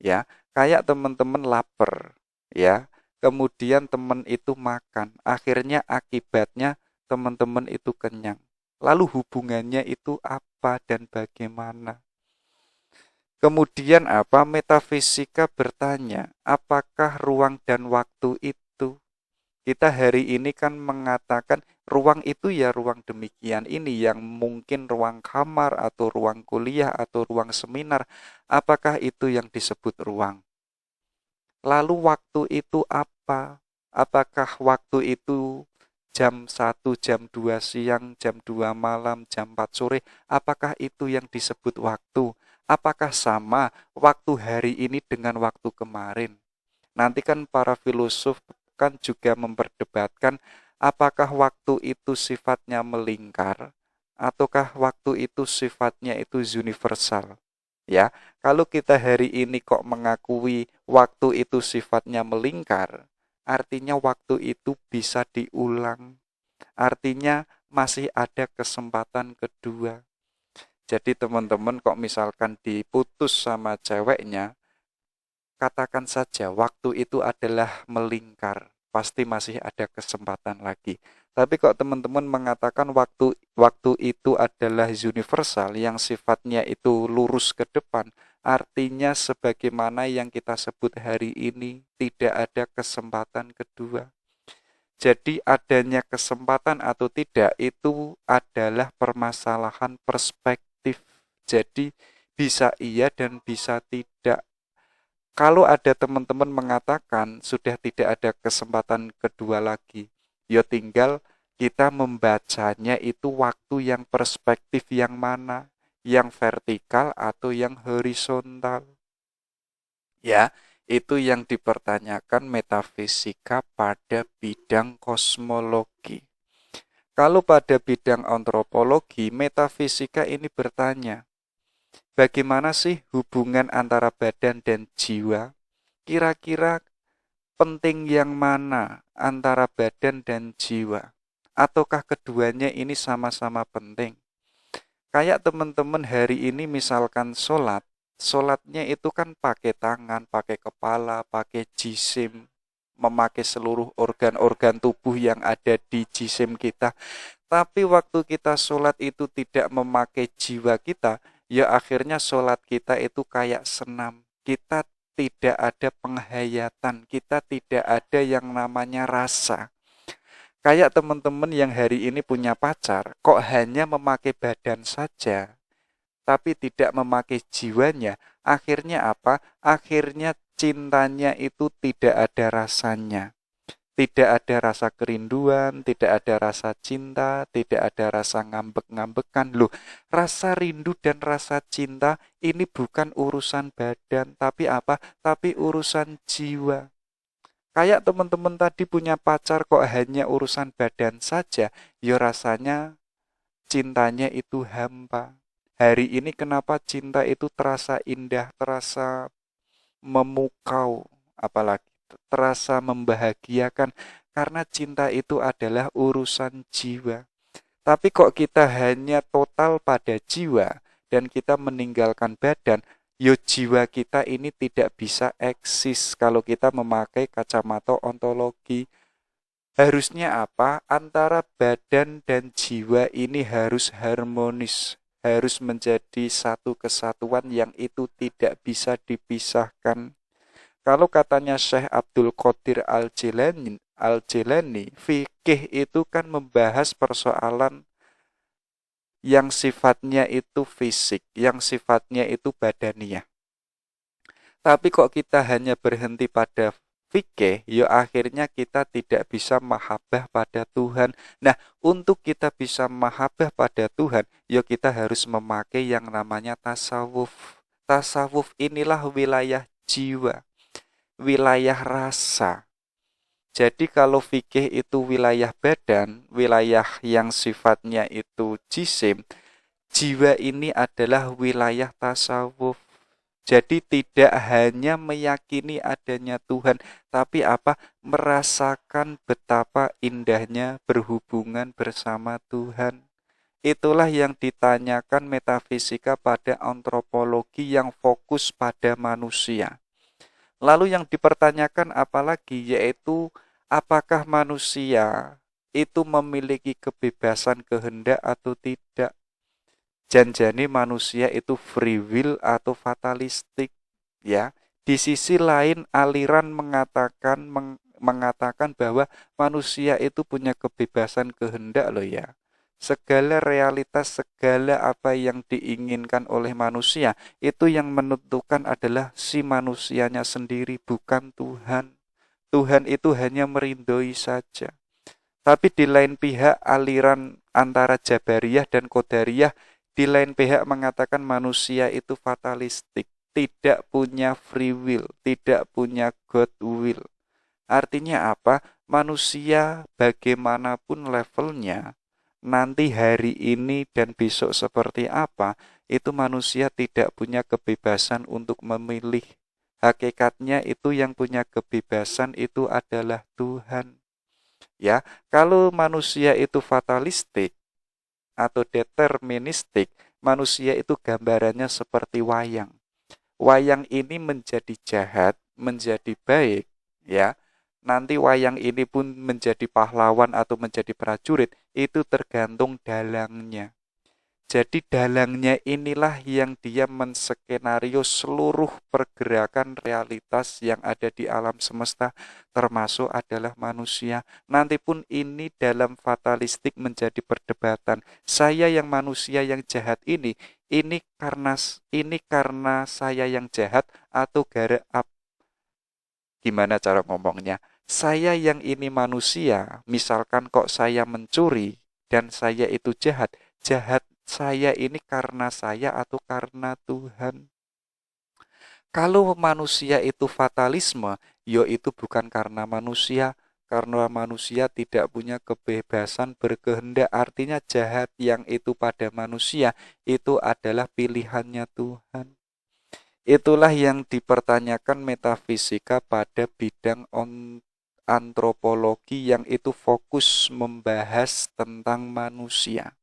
Speaker 1: Ya, kayak teman-teman lapar, ya. Kemudian teman itu makan, akhirnya akibatnya teman-teman itu kenyang. Lalu hubungannya itu apa dan bagaimana? Kemudian apa? Metafisika bertanya, apakah ruang dan waktu itu? Kita hari ini kan mengatakan ruang itu ya ruang demikian ini yang mungkin ruang kamar atau ruang kuliah atau ruang seminar. Apakah itu yang disebut ruang? Lalu waktu itu apa? Apakah waktu itu jam 1, jam 2 siang, jam 2 malam, jam 4 sore? Apakah itu yang disebut waktu? Apakah sama waktu hari ini dengan waktu kemarin? Nanti kan para filosof kan juga memperdebatkan apakah waktu itu sifatnya melingkar ataukah waktu itu sifatnya itu universal. Ya, kalau kita hari ini kok mengakui waktu itu sifatnya melingkar, artinya waktu itu bisa diulang. Artinya masih ada kesempatan kedua. Jadi teman-teman kok misalkan diputus sama ceweknya, katakan saja waktu itu adalah melingkar, pasti masih ada kesempatan lagi. Tapi kok teman-teman mengatakan waktu itu adalah universal yang sifatnya itu lurus ke depan, artinya sebagaimana yang kita sebut hari ini tidak ada kesempatan kedua. Jadi adanya kesempatan atau tidak itu adalah permasalahan perspektif. Jadi bisa iya dan bisa tidak. Kalau ada teman-teman mengatakan sudah tidak ada kesempatan kedua lagi, ya tinggal kita membacanya itu waktu yang perspektif yang mana, yang vertikal atau yang horizontal. Ya, itu yang dipertanyakan metafisika pada bidang kosmologi. Kalau pada bidang antropologi, metafisika ini bertanya, Bagaimana sih hubungan antara badan dan jiwa? Kira-kira penting yang mana antara badan dan jiwa? Ataukah keduanya ini sama-sama penting? Kayak teman-teman hari ini misalkan sholatnya itu kan pakai tangan, pakai kepala, pakai jisim, memakai seluruh organ-organ tubuh yang ada di jisim kita. Tapi waktu kita sholat itu tidak memakai jiwa kita, ya akhirnya sholat kita itu kayak senam. Kita tidak ada penghayatan, kita tidak ada yang namanya rasa. Kayak teman-teman yang hari ini punya pacar, kok hanya memakai badan saja, tapi tidak memakai jiwanya. Akhirnya apa? Akhirnya cintanya itu tidak ada rasanya. Tidak ada rasa kerinduan, tidak ada rasa cinta, tidak ada rasa ngambek-ngambekan. Loh, rasa rindu dan rasa cinta ini bukan urusan badan, tapi apa? Tapi urusan jiwa. Kayak teman-teman tadi punya pacar kok hanya urusan badan saja, ya rasanya cintanya itu hampa. Hari ini kenapa cinta itu terasa indah, terasa memukau, apalagi terasa membahagiakan, karena cinta itu adalah urusan jiwa. Tapi kok kita hanya total pada jiwa dan kita meninggalkan badan, yo jiwa kita ini tidak bisa eksis kalau kita memakai kacamata ontologi. Harusnya apa? Antara badan dan jiwa ini harus harmonis, harus menjadi satu kesatuan yang itu tidak bisa dipisahkan. Kalau katanya Syekh Abdul Qadir Al-Jilani, fikih itu kan membahas persoalan yang sifatnya itu fisik, yang sifatnya itu badaniah. Tapi kok kita hanya berhenti pada fikih, ya akhirnya kita tidak bisa mahabbah pada Tuhan. Nah, untuk kita bisa mahabbah pada Tuhan, ya kita harus memakai yang namanya tasawuf. Tasawuf inilah wilayah jiwa, wilayah rasa. Jadi kalau fikih itu wilayah badan, wilayah yang sifatnya itu jisim, jiwa ini adalah wilayah tasawuf. Jadi tidak hanya meyakini adanya Tuhan, tapi apa? Merasakan betapa indahnya berhubungan bersama Tuhan. Itulah yang ditanyakan metafisika pada antropologi yang fokus pada manusia. Lalu yang dipertanyakan apalagi, yaitu apakah manusia itu memiliki kebebasan kehendak atau tidak. Janjane manusia itu free will atau fatalistik, ya. Di sisi lain aliran mengatakan bahwa manusia itu punya kebebasan kehendak loh ya. Segala realitas, segala apa yang diinginkan oleh manusia itu yang menentukan adalah si manusianya sendiri, bukan Tuhan. Tuhan itu hanya merindoi saja. Tapi di lain pihak aliran antara Jabariyah dan Qadariyah di lain pihak mengatakan manusia itu fatalistik, tidak punya free will, tidak punya God will. Artinya apa? Manusia bagaimanapun levelnya, nanti hari ini dan besok seperti apa, itu manusia tidak punya kebebasan untuk memilih. Hakikatnya itu yang punya kebebasan itu adalah Tuhan. Ya, kalau manusia itu fatalistik atau deterministik, manusia itu gambarannya seperti wayang. Wayang ini menjadi jahat, menjadi baik, ya. Nanti wayang ini pun menjadi pahlawan atau menjadi prajurit, itu tergantung dalangnya. Jadi dalangnya inilah yang dia menskenario seluruh pergerakan realitas yang ada di alam semesta, termasuk adalah manusia. Nanti pun ini dalam fatalistik menjadi perdebatan. Saya yang manusia yang jahat ini karena saya yang jahat atau gimana cara ngomongnya? Saya yang ini manusia, misalkan kok saya mencuri dan saya itu jahat, jahat saya ini karena saya atau karena Tuhan. Kalau manusia itu fatalisme, yo itu bukan karena manusia, karena manusia tidak punya kebebasan berkehendak. Artinya jahat yang itu pada manusia itu adalah pilihannya Tuhan. Itulah yang dipertanyakan metafisika pada bidang antropologi yang itu fokus membahas tentang manusia.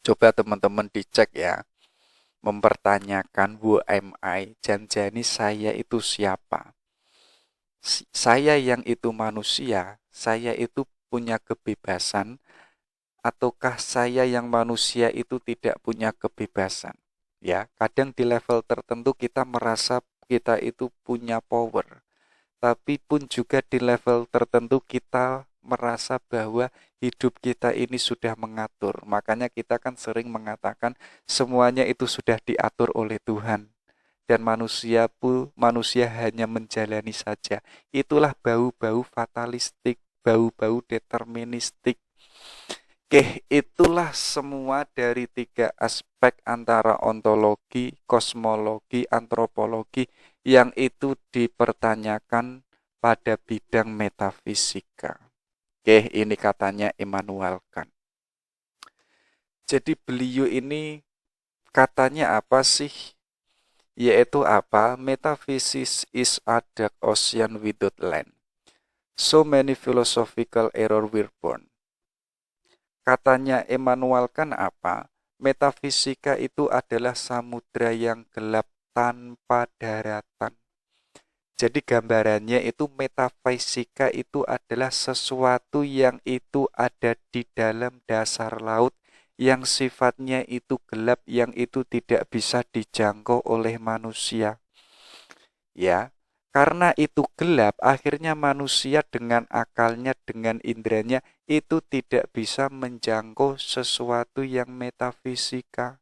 Speaker 1: Coba teman-teman dicek ya, mempertanyakan who am I, janjani saya itu siapa. Saya yang itu manusia, saya itu punya kebebasan, ataukah saya yang manusia itu tidak punya kebebasan? Ya, kadang di level tertentu kita merasa kita itu punya power, tapi pun juga di level tertentu kita merasa bahwa hidup kita ini sudah mengatur. Makanya kita kan sering mengatakan semuanya itu sudah diatur oleh Tuhan. Dan manusia hanya menjalani saja. Itulah bau-bau fatalistik, bau-bau deterministik. Oke, itulah semua dari 3 aspek antara ontologi, kosmologi, antropologi yang itu dipertanyakan pada bidang metafisika. Oke, ini katanya Immanuel Kant. Jadi beliau ini katanya apa sih? Yaitu apa? Metaphysics is a dark ocean without land. So many philosophical error were born. Katanya Immanuel Kant apa? Metafisika itu adalah samudra yang gelap tanpa daratan. Jadi gambarannya itu metafisika itu adalah sesuatu yang itu ada di dalam dasar laut yang sifatnya itu gelap, yang itu tidak bisa dijangkau oleh manusia. Ya, karena itu gelap, akhirnya manusia dengan akalnya, dengan indranya, itu tidak bisa menjangkau sesuatu yang metafisika.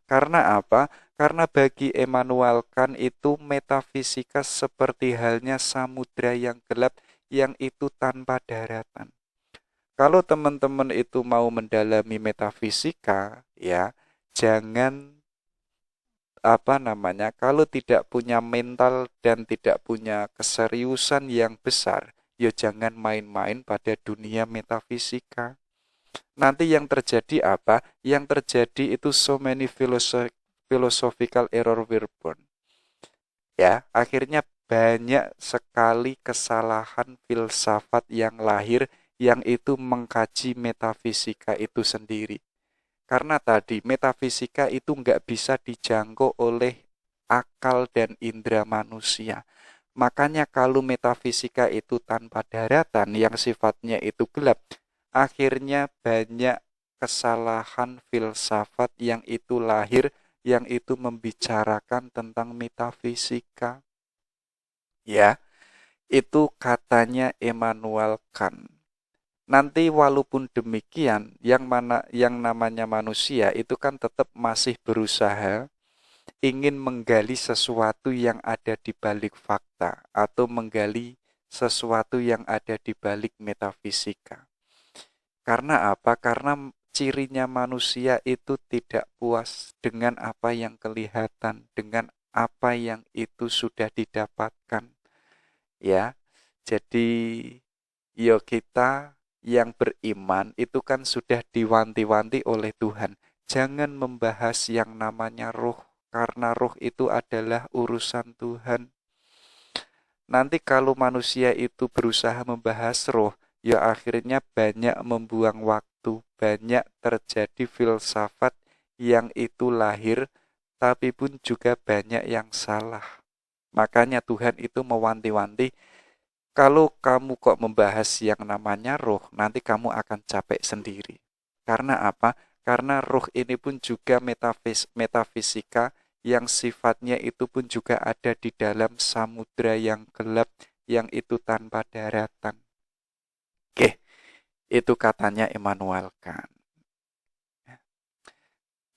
Speaker 1: Karena apa? Karena bagi Immanuel Kant itu metafisika seperti halnya samudra yang gelap yang itu tanpa daratan. Kalau teman-teman itu mau mendalami metafisika, ya, jangan kalau tidak punya mental dan tidak punya keseriusan yang besar, ya jangan main-main pada dunia metafisika. Nanti yang terjadi apa? Yang terjadi itu so many philosophical error were born. Ya, akhirnya banyak sekali kesalahan filsafat yang lahir yang itu mengkaji metafisika itu sendiri. Karena tadi metafisika itu nggak bisa dijangkau oleh akal dan indera manusia. Makanya kalau metafisika itu tanpa daratan yang sifatnya itu gelap, akhirnya banyak kesalahan filsafat yang itu lahir, yang itu membicarakan tentang metafisika. Ya, itu katanya Immanuel Kant. Nanti walaupun demikian, yang namanya manusia itu kan tetap masih berusaha ingin menggali sesuatu yang ada di balik fakta atau menggali sesuatu yang ada di balik metafisika. Karena apa? Karena cirinya manusia itu tidak puas dengan apa yang kelihatan, dengan apa yang itu sudah didapatkan. Ya. Jadi kita yang beriman itu kan sudah diwanti-wanti oleh Tuhan. Jangan membahas yang namanya roh, karena roh itu adalah urusan Tuhan. Nanti kalau manusia itu berusaha membahas roh, ya akhirnya banyak membuang waktu, banyak terjadi filsafat yang itu lahir, tapi pun juga banyak yang salah. Makanya Tuhan itu mewanti-wanti, kalau kamu kok membahas yang namanya roh, nanti kamu akan capek sendiri. Karena apa? Karena roh ini pun juga metafisika yang sifatnya itu pun juga ada di dalam samudra yang gelap, yang itu tanpa daratan. Oke, itu katanya Immanuel Kant.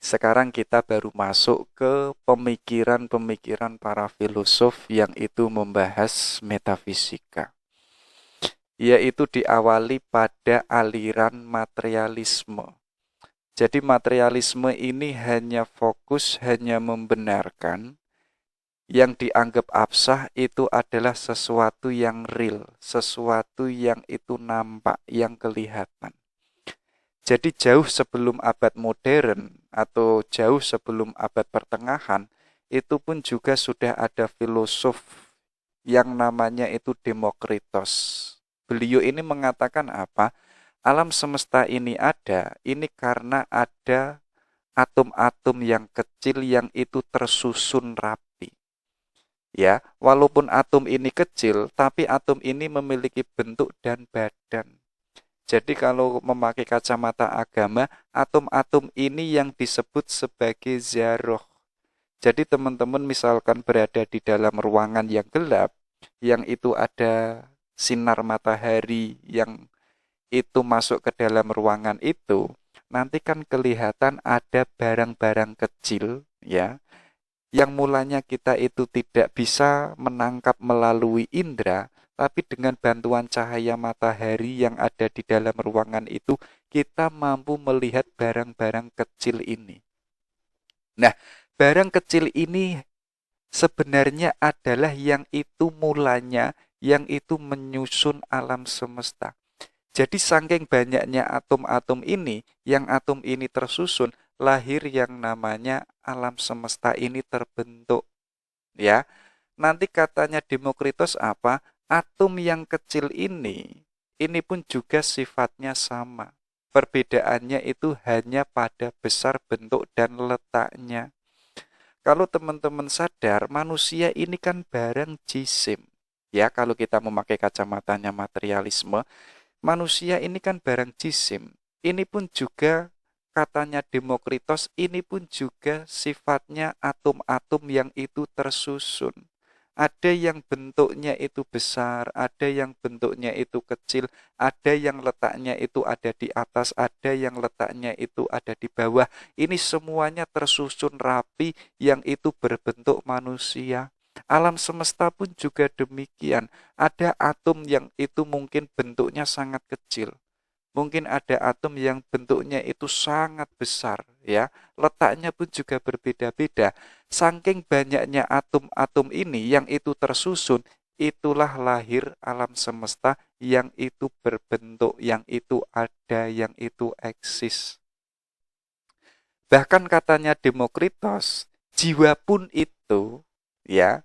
Speaker 1: Sekarang kita baru masuk ke pemikiran-pemikiran para filosof yang itu membahas metafisika. Yaitu diawali pada aliran materialisme. Jadi materialisme ini hanya fokus, hanya membenarkan Yang dianggap absah itu adalah sesuatu yang real, sesuatu yang itu nampak, yang kelihatan. Jadi jauh sebelum abad modern atau jauh sebelum abad pertengahan, itu pun juga sudah ada filosof yang namanya itu Demokritos. Beliau ini mengatakan apa? Alam semesta ini ada, ini karena ada atom-atom yang kecil yang itu tersusun rapi. Ya, walaupun atom ini kecil, tapi atom ini memiliki bentuk dan badan. Jadi kalau memakai kacamata agama, atom-atom ini yang disebut sebagai zaroh. Jadi teman-teman misalkan berada di dalam ruangan yang gelap, yang itu ada sinar matahari yang itu masuk ke dalam ruangan itu, nanti kan kelihatan ada barang-barang kecil, ya, yang mulanya kita itu tidak bisa menangkap melalui indera, tapi dengan bantuan cahaya matahari yang ada di dalam ruangan itu, kita mampu melihat barang-barang kecil ini. Nah, barang kecil ini sebenarnya adalah yang itu mulanya, yang itu menyusun alam semesta. Jadi saking banyaknya atom-atom ini, yang atom ini tersusun, lahir yang namanya alam semesta ini terbentuk. Ya, nanti katanya Demokritos apa? Atom yang kecil ini pun juga sifatnya sama. Perbedaannya itu hanya pada besar bentuk dan letaknya. Kalau teman-teman sadar, manusia ini kan barang jisim. Ya, kalau kita memakai kacamatanya materialisme, manusia ini kan barang jisim. Ini pun juga katanya Demokritos, ini pun juga sifatnya atom-atom yang itu tersusun. Ada yang bentuknya itu besar, ada yang bentuknya itu kecil, ada yang letaknya itu ada di atas, ada yang letaknya itu ada di bawah. Ini semuanya tersusun rapi yang itu berbentuk manusia. Alam semesta pun juga demikian. Ada atom yang itu mungkin bentuknya sangat kecil. Mungkin ada atom yang bentuknya itu sangat besar, ya. Letaknya pun juga berbeda-beda. Saking banyaknya atom-atom ini yang itu tersusun, itulah lahir alam semesta yang itu berbentuk, yang itu ada, yang itu eksis. Bahkan katanya Demokritos, jiwa pun itu, ya,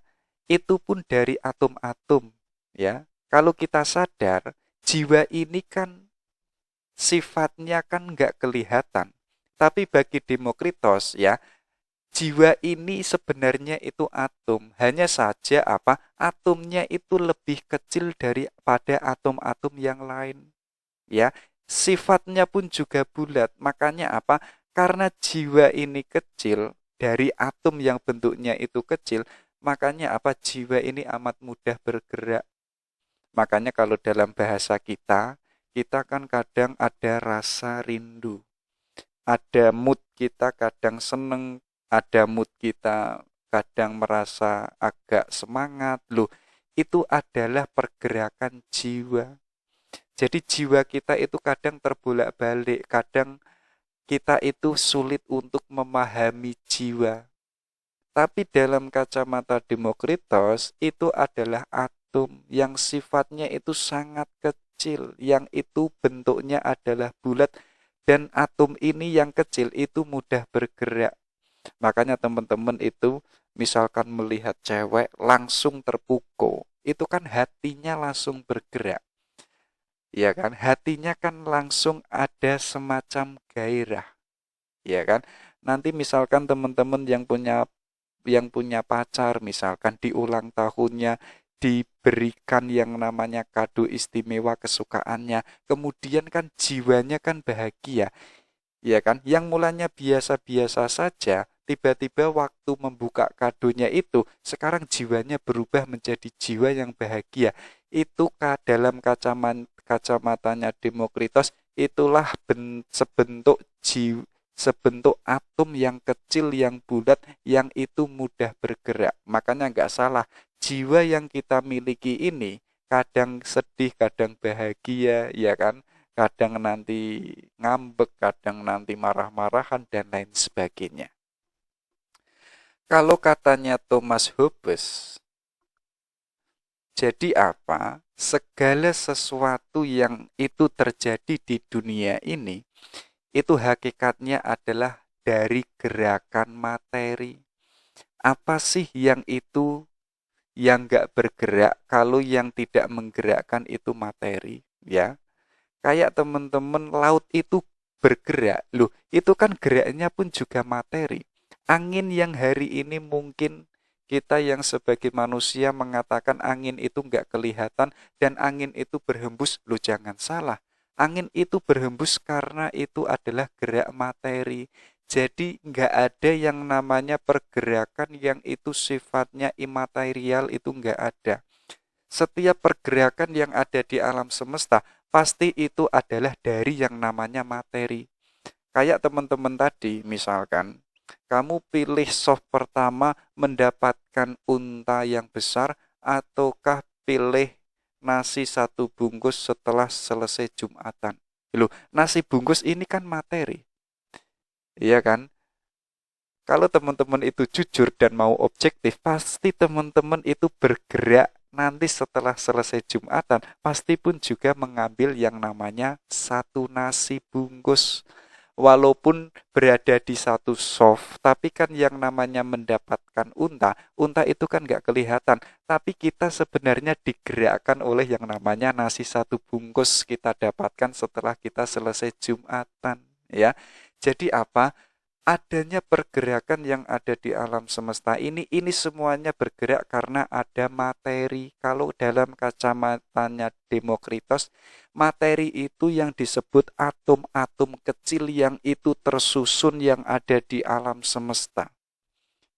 Speaker 1: itu pun dari atom-atom, ya. Kalau kita sadar, jiwa ini kan sifatnya kan nggak kelihatan. Tapi bagi Demokritos, ya, jiwa ini sebenarnya itu atom. Hanya saja apa? Atomnya itu lebih kecil daripada atom-atom yang lain. Ya, sifatnya pun juga bulat. Makanya apa? Karena jiwa ini kecil dari atom yang bentuknya itu kecil, makanya apa? Jiwa ini amat mudah bergerak. Makanya kalau dalam bahasa kita kan kadang ada rasa rindu. Ada mood kita kadang seneng, ada mood kita kadang merasa agak semangat. Loh, itu adalah pergerakan jiwa. Jadi jiwa kita itu kadang terbolak-balik, kadang kita itu sulit untuk memahami jiwa. Tapi dalam kacamata Demokritos itu adalah atom yang sifatnya itu sangat kecil, yang itu bentuknya adalah bulat dan atom ini yang kecil itu mudah bergerak. Makanya teman-teman itu misalkan melihat cewek langsung terpukau, itu kan hatinya langsung bergerak. Ya kan? Hatinya kan langsung ada semacam gairah. Ya kan? Nanti misalkan teman-teman yang punya pacar, misalkan di ulang tahunnya diberikan yang namanya kado istimewa kesukaannya, kemudian kan jiwanya kan bahagia, ya kan? Yang mulanya biasa-biasa saja, tiba-tiba waktu membuka kadonya itu, sekarang jiwanya berubah menjadi jiwa yang bahagia. Itu dalam kacamatanya Demokritos, itulah sebentuk atom yang kecil, yang bulat, yang itu mudah bergerak. Makanya nggak salah, jiwa yang kita miliki ini kadang sedih, kadang bahagia, ya kan? Kadang nanti ngambek, kadang nanti marah-marahan, dan lain sebagainya. Kalau katanya Thomas Hobbes, jadi apa? Segala sesuatu yang itu terjadi di dunia ini, itu hakikatnya adalah dari gerakan materi. Apa sih yang itu yang nggak bergerak kalau yang tidak menggerakkan itu materi? Ya, kayak teman-teman laut itu bergerak. Loh, itu kan geraknya pun juga materi. Angin yang hari ini mungkin kita yang sebagai manusia mengatakan angin itu nggak kelihatan dan angin itu berhembus. Loh, jangan salah. Angin itu berhembus karena itu adalah gerak materi. Jadi nggak ada yang namanya pergerakan yang itu sifatnya imaterial, itu nggak ada. Setiap pergerakan yang ada di alam semesta pasti itu adalah dari yang namanya materi. Kayak teman-teman tadi, misalkan kamu pilih soft pertama mendapatkan unta yang besar ataukah pilih nasi satu bungkus setelah selesai Jumatan. Loh, nasi bungkus ini kan materi, iya kan? Kalau teman-teman itu jujur dan mau objektif, pasti teman-teman itu bergerak nanti setelah selesai Jumatan, pasti pun juga mengambil yang namanya satu nasi bungkus. Walaupun berada di satu soft, tapi kan yang namanya mendapatkan unta, unta itu kan nggak kelihatan. Tapi kita sebenarnya digerakkan oleh yang namanya nasi satu bungkus kita dapatkan setelah kita selesai Jumatan. Ya, jadi apa? Adanya pergerakan yang ada di alam semesta ini semuanya bergerak karena ada materi. Kalau dalam kacamatanya Demokritos, materi itu yang disebut atom-atom kecil yang itu tersusun yang ada di alam semesta.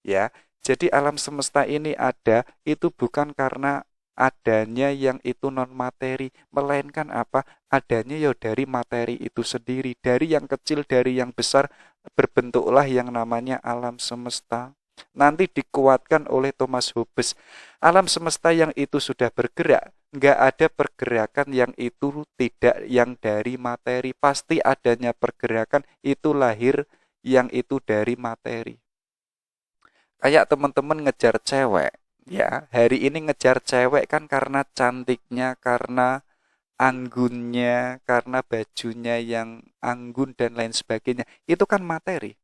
Speaker 1: Ya, jadi alam semesta ini ada itu bukan karena adanya yang itu non materi, melainkan apa? Adanya ya dari materi itu sendiri, dari yang kecil, dari yang besar berbentuklah yang namanya alam semesta. Nanti dikuatkan oleh Thomas Hobbes. Alam semesta yang itu sudah bergerak, nggak ada pergerakan yang itu tidak yang dari materi. Pasti adanya pergerakan itu lahir yang itu dari materi. Kayak teman-teman ngejar cewek, ya hari ini ngejar cewek kan karena cantiknya, karena anggunnya, karena bajunya yang anggun dan lain sebagainya, itu kan materi.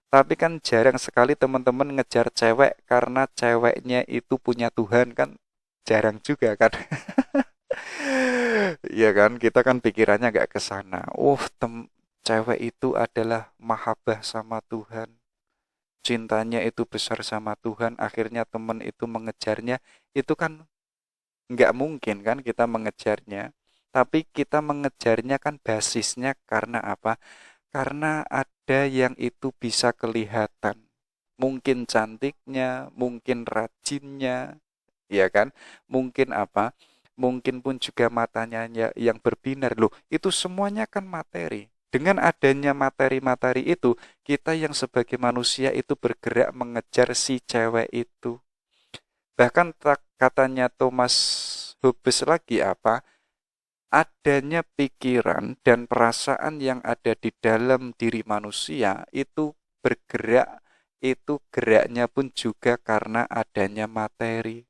Speaker 1: Tapi kan jarang sekali teman-teman ngejar cewek karena ceweknya itu punya Tuhan, kan jarang juga kan. Iya kan, kita kan pikirannya gak ke sana. Cewek itu adalah mahabbah sama Tuhan, cintanya itu besar sama Tuhan, akhirnya teman itu mengejarnya, itu kan nggak mungkin kan kita mengejarnya. Tapi kita mengejarnya kan basisnya karena apa? Karena ada yang itu bisa kelihatan. Mungkin cantiknya, mungkin rajinnya, ya kan? Mungkin apa? Mungkin pun juga matanya yang berbinar. Loh, itu semuanya kan materi. Dengan adanya materi-materi itu, kita yang sebagai manusia itu bergerak mengejar si cewek itu. Bahkan katanya Thomas Hobbes lagi apa? Adanya pikiran dan perasaan yang ada di dalam diri manusia itu bergerak, itu geraknya pun juga karena adanya materi.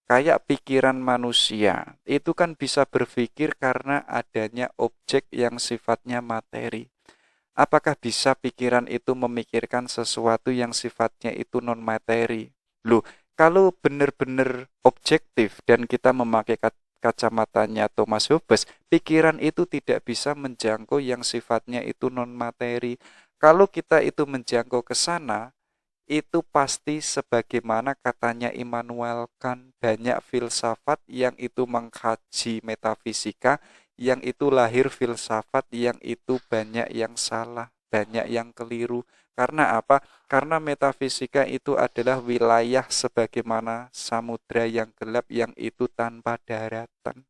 Speaker 1: Kayak pikiran manusia, itu kan bisa berpikir karena adanya objek yang sifatnya materi. Apakah bisa pikiran itu memikirkan sesuatu yang sifatnya itu non materi? Loh, kalau benar-benar objektif dan kita memakai kacamatanya Thomas Hobbes, pikiran itu tidak bisa menjangkau yang sifatnya itu non materi. Kalau kita itu menjangkau ke sana, itu pasti sebagaimana katanya Immanuel Kant, banyak filsafat yang itu mengkaji metafisika, yang itu lahir filsafat yang itu banyak yang salah, banyak yang keliru. Karena apa? Karena metafisika itu adalah wilayah sebagaimana samudra yang gelap yang itu tanpa daratan.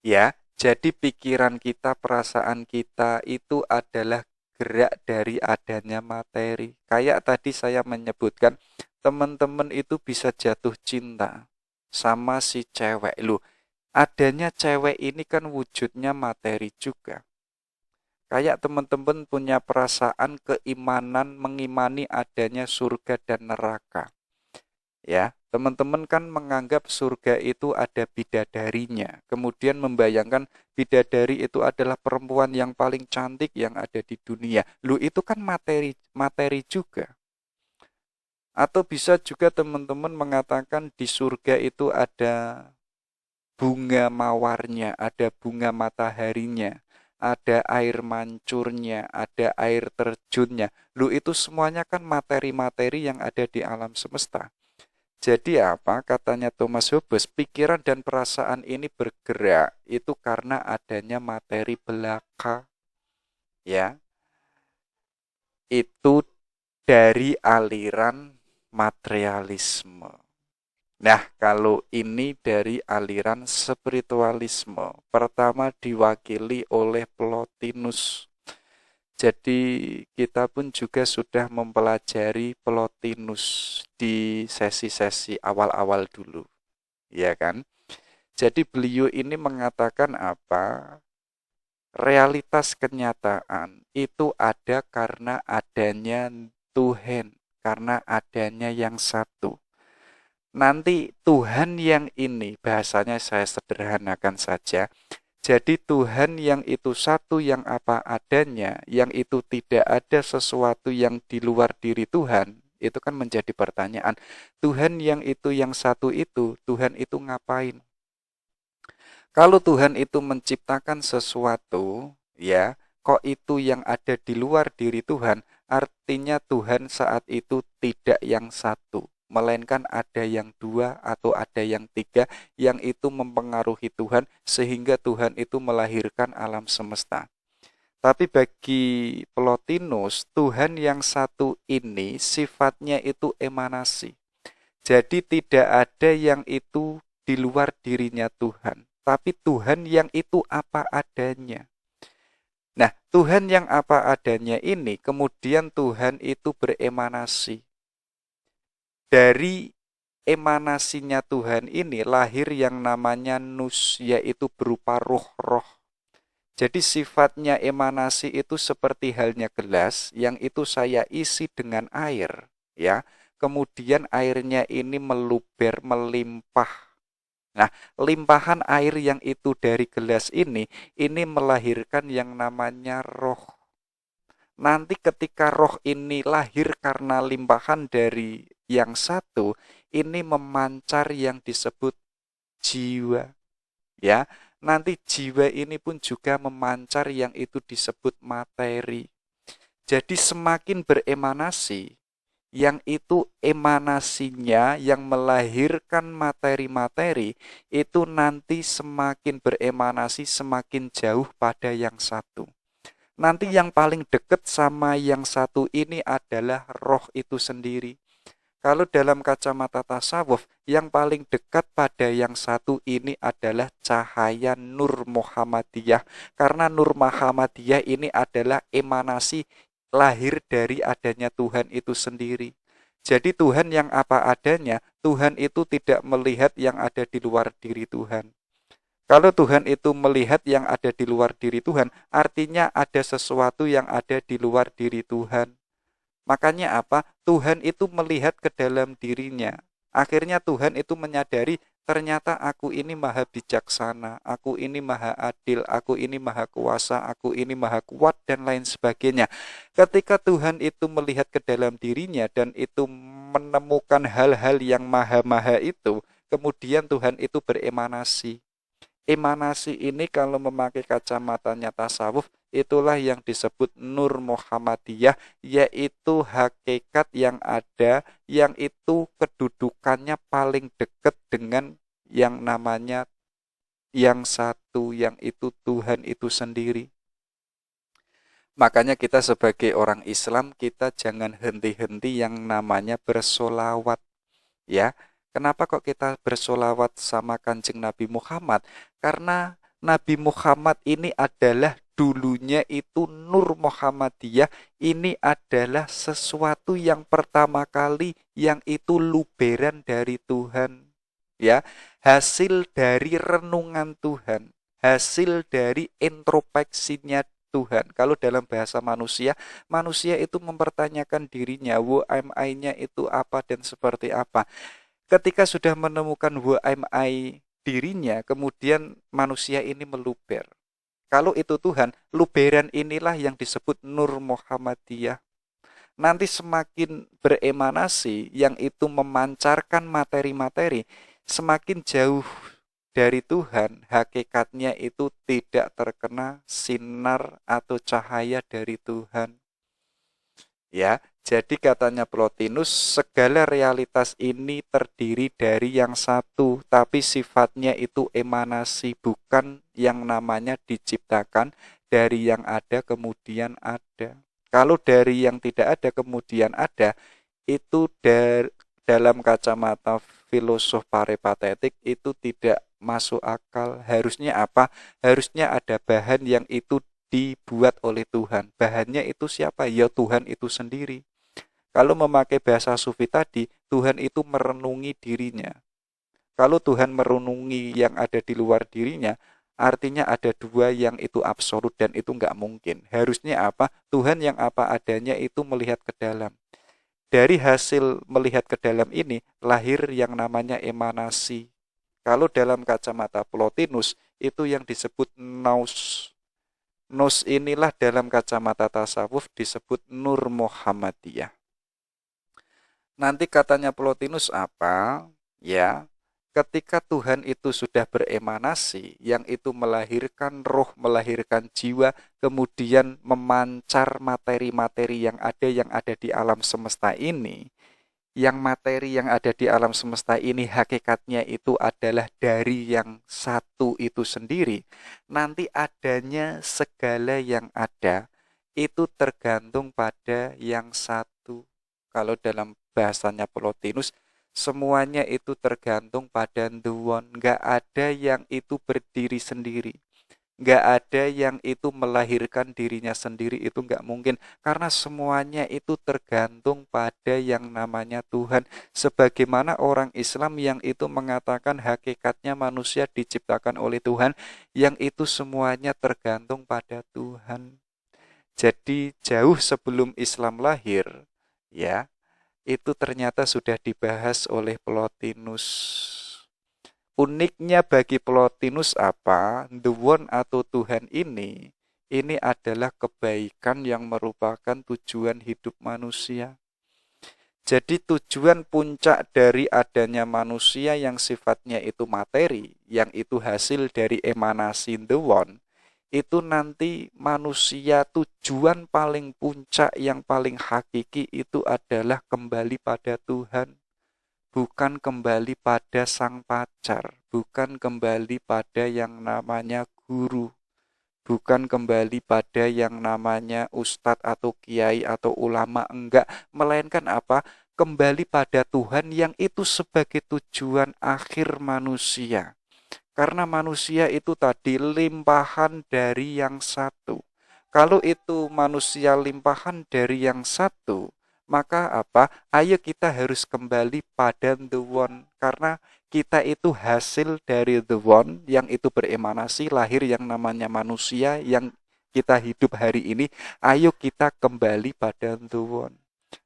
Speaker 1: Ya, jadi pikiran kita, perasaan kita itu adalah gerak dari adanya materi. Kayak tadi saya menyebutkan, teman-teman itu bisa jatuh cinta sama si cewek. Loh, adanya cewek ini kan wujudnya materi juga. Kayak teman-teman punya perasaan keimanan mengimani adanya surga dan neraka. Ya, teman-teman kan menganggap surga itu ada bidadarinya. Kemudian membayangkan bidadari itu adalah perempuan yang paling cantik yang ada di dunia. Lu itu kan materi juga. Atau bisa juga teman-teman mengatakan di surga itu ada bunga mawarnya, ada bunga mataharinya, ada air mancurnya, ada air terjunnya. Lu itu semuanya kan materi-materi yang ada di alam semesta. Jadi apa katanya Thomas Hobbes, pikiran dan perasaan ini bergerak itu karena adanya materi belaka, ya. Itu dari aliran materialisme. Nah, kalau ini dari aliran spiritualisme. Pertama diwakili oleh Plotinus. Jadi kita pun juga sudah mempelajari Plotinus di sesi-sesi awal-awal dulu, ya kan? Jadi beliau ini mengatakan apa? Realitas kenyataan itu ada karena adanya Tuhan, karena adanya yang satu. Nanti Tuhan yang ini, bahasanya saya sederhanakan saja, jadi Tuhan yang itu satu yang apa adanya, yang itu tidak ada sesuatu yang di luar diri Tuhan, itu kan menjadi pertanyaan. Tuhan yang itu yang satu itu, Tuhan itu ngapain? Kalau Tuhan itu menciptakan sesuatu, ya, kok itu yang ada di luar diri Tuhan, artinya Tuhan saat itu tidak yang satu, melainkan ada yang dua atau ada yang tiga yang itu mempengaruhi Tuhan sehingga Tuhan itu melahirkan alam semesta. Tapi bagi Plotinus, Tuhan yang satu ini sifatnya itu emanasi. Jadi tidak ada yang itu di luar dirinya Tuhan, tapi Tuhan yang itu apa adanya. Nah, Tuhan yang apa adanya ini, kemudian Tuhan itu beremanasi. Dari emanasinya Tuhan ini lahir yang namanya nous, yaitu berupa roh-roh. Jadi sifatnya emanasi itu seperti halnya gelas yang itu saya isi dengan air, ya. Kemudian airnya ini meluber, melimpah. Nah, limpahan air yang itu dari gelas ini melahirkan yang namanya roh. Nanti ketika roh ini lahir karena limpahan dari yang satu, ini memancar yang disebut jiwa. Ya, nanti jiwa ini pun juga memancar yang itu disebut materi. Jadi semakin beremanasi, yang itu emanasinya yang melahirkan materi-materi, itu nanti semakin beremanasi semakin jauh pada yang satu. Nanti yang paling dekat sama yang satu ini adalah roh itu sendiri. Kalau dalam kacamata tasawuf, yang paling dekat pada yang satu ini adalah cahaya Nur Muhammadiyah. Karena Nur Muhammadiyah ini adalah emanasi lahir dari adanya Tuhan itu sendiri. Jadi Tuhan yang apa adanya, Tuhan itu tidak melihat yang ada di luar diri Tuhan. Kalau Tuhan itu melihat yang ada di luar diri Tuhan, artinya ada sesuatu yang ada di luar diri Tuhan. Makanya apa? Tuhan itu melihat ke dalam dirinya. Akhirnya Tuhan itu menyadari ternyata aku ini maha bijaksana, aku ini maha adil, aku ini maha kuasa, aku ini maha kuat dan lain sebagainya. Ketika Tuhan itu melihat ke dalam dirinya dan itu menemukan hal-hal yang maha-maha itu, kemudian Tuhan itu beremanasi. Emanasi ini kalau memakai kacamatanya tasawuf, itulah yang disebut Nur Muhammadiyah, yaitu hakikat yang ada, yang itu kedudukannya paling dekat dengan yang namanya yang satu, yang itu Tuhan itu sendiri. Makanya kita sebagai orang Islam, kita jangan henti-henti yang namanya bersolawat, ya. Kenapa kok kita bersolawat sama Kanjeng Nabi Muhammad? Karena Nabi Muhammad ini adalah dulunya itu Nur Muhammadiyah, ini adalah sesuatu yang pertama kali yang itu luberan dari Tuhan, ya, hasil dari renungan Tuhan, hasil dari introspeksinya Tuhan. Kalau dalam bahasa manusia, manusia itu mempertanyakan dirinya, who am I-nya itu apa dan seperti apa. Ketika sudah menemukan who am I dirinya, kemudian manusia ini meluber. Kalau itu Tuhan, luberan inilah yang disebut Nur Muhammadiyah. Nanti semakin beremanasi, yang itu memancarkan materi-materi, semakin jauh dari Tuhan, hakikatnya itu tidak terkena sinar atau cahaya dari Tuhan. Ya, jadi katanya Plotinus, segala realitas ini terdiri dari yang satu, tapi sifatnya itu emanasi, bukan yang namanya diciptakan dari yang ada kemudian ada. Kalau dari yang tidak ada kemudian ada, itu dalam kacamata filosof parepatetik itu tidak masuk akal. Harusnya apa? Harusnya ada bahan yang itu dibuat oleh Tuhan. Bahannya itu siapa? Ya Tuhan itu sendiri. Kalau memakai bahasa sufi tadi, Tuhan itu merenungi dirinya. Kalau Tuhan merenungi yang ada di luar dirinya, artinya ada dua yang itu absolut dan itu nggak mungkin. Harusnya apa? Tuhan yang apa adanya itu melihat ke dalam. Dari hasil melihat ke dalam ini, lahir yang namanya emanasi. Kalau dalam kacamata Plotinus, itu yang disebut nous. Nous inilah dalam kacamata tasawuf disebut Nur Muhammadiyah. Nanti katanya Plotinus apa? Ya, ketika Tuhan itu sudah beremanasi, yang itu melahirkan roh, melahirkan jiwa, kemudian memancar materi-materi yang ada di alam semesta ini, yang materi yang ada di alam semesta ini hakikatnya itu adalah dari yang satu itu sendiri. Nanti adanya segala yang ada itu tergantung pada yang satu. Kalau dalam bahasanya Plotinus, semuanya itu tergantung pada the one. Nggak ada yang itu berdiri sendiri. Nggak ada yang itu melahirkan dirinya sendiri, itu nggak mungkin. Karena semuanya itu tergantung pada yang namanya Tuhan. Sebagaimana orang Islam yang itu mengatakan hakikatnya manusia diciptakan oleh Tuhan, yang itu semuanya tergantung pada Tuhan. Jadi jauh sebelum Islam lahir, ya, itu ternyata sudah dibahas oleh Plotinus. Uniknya bagi Plotinus apa? The One atau Tuhan ini adalah kebaikan yang merupakan tujuan hidup manusia. Jadi tujuan puncak dari adanya manusia yang sifatnya itu materi, yang itu hasil dari emanasi The One, itu nanti manusia tujuan paling puncak yang paling hakiki itu adalah kembali pada Tuhan. Bukan kembali pada sang pacar, bukan kembali pada yang namanya guru, bukan kembali pada yang namanya ustadz atau kiai atau ulama, enggak, melainkan apa? Kembali pada Tuhan yang itu sebagai tujuan akhir manusia. Karena manusia itu tadi limpahan dari yang satu. Kalau itu manusia limpahan dari yang satu, maka apa? Ayo kita harus kembali pada the one. Karena kita itu hasil dari the one yang itu beremanasi, lahir yang namanya manusia yang kita hidup hari ini. Ayo kita kembali pada the one.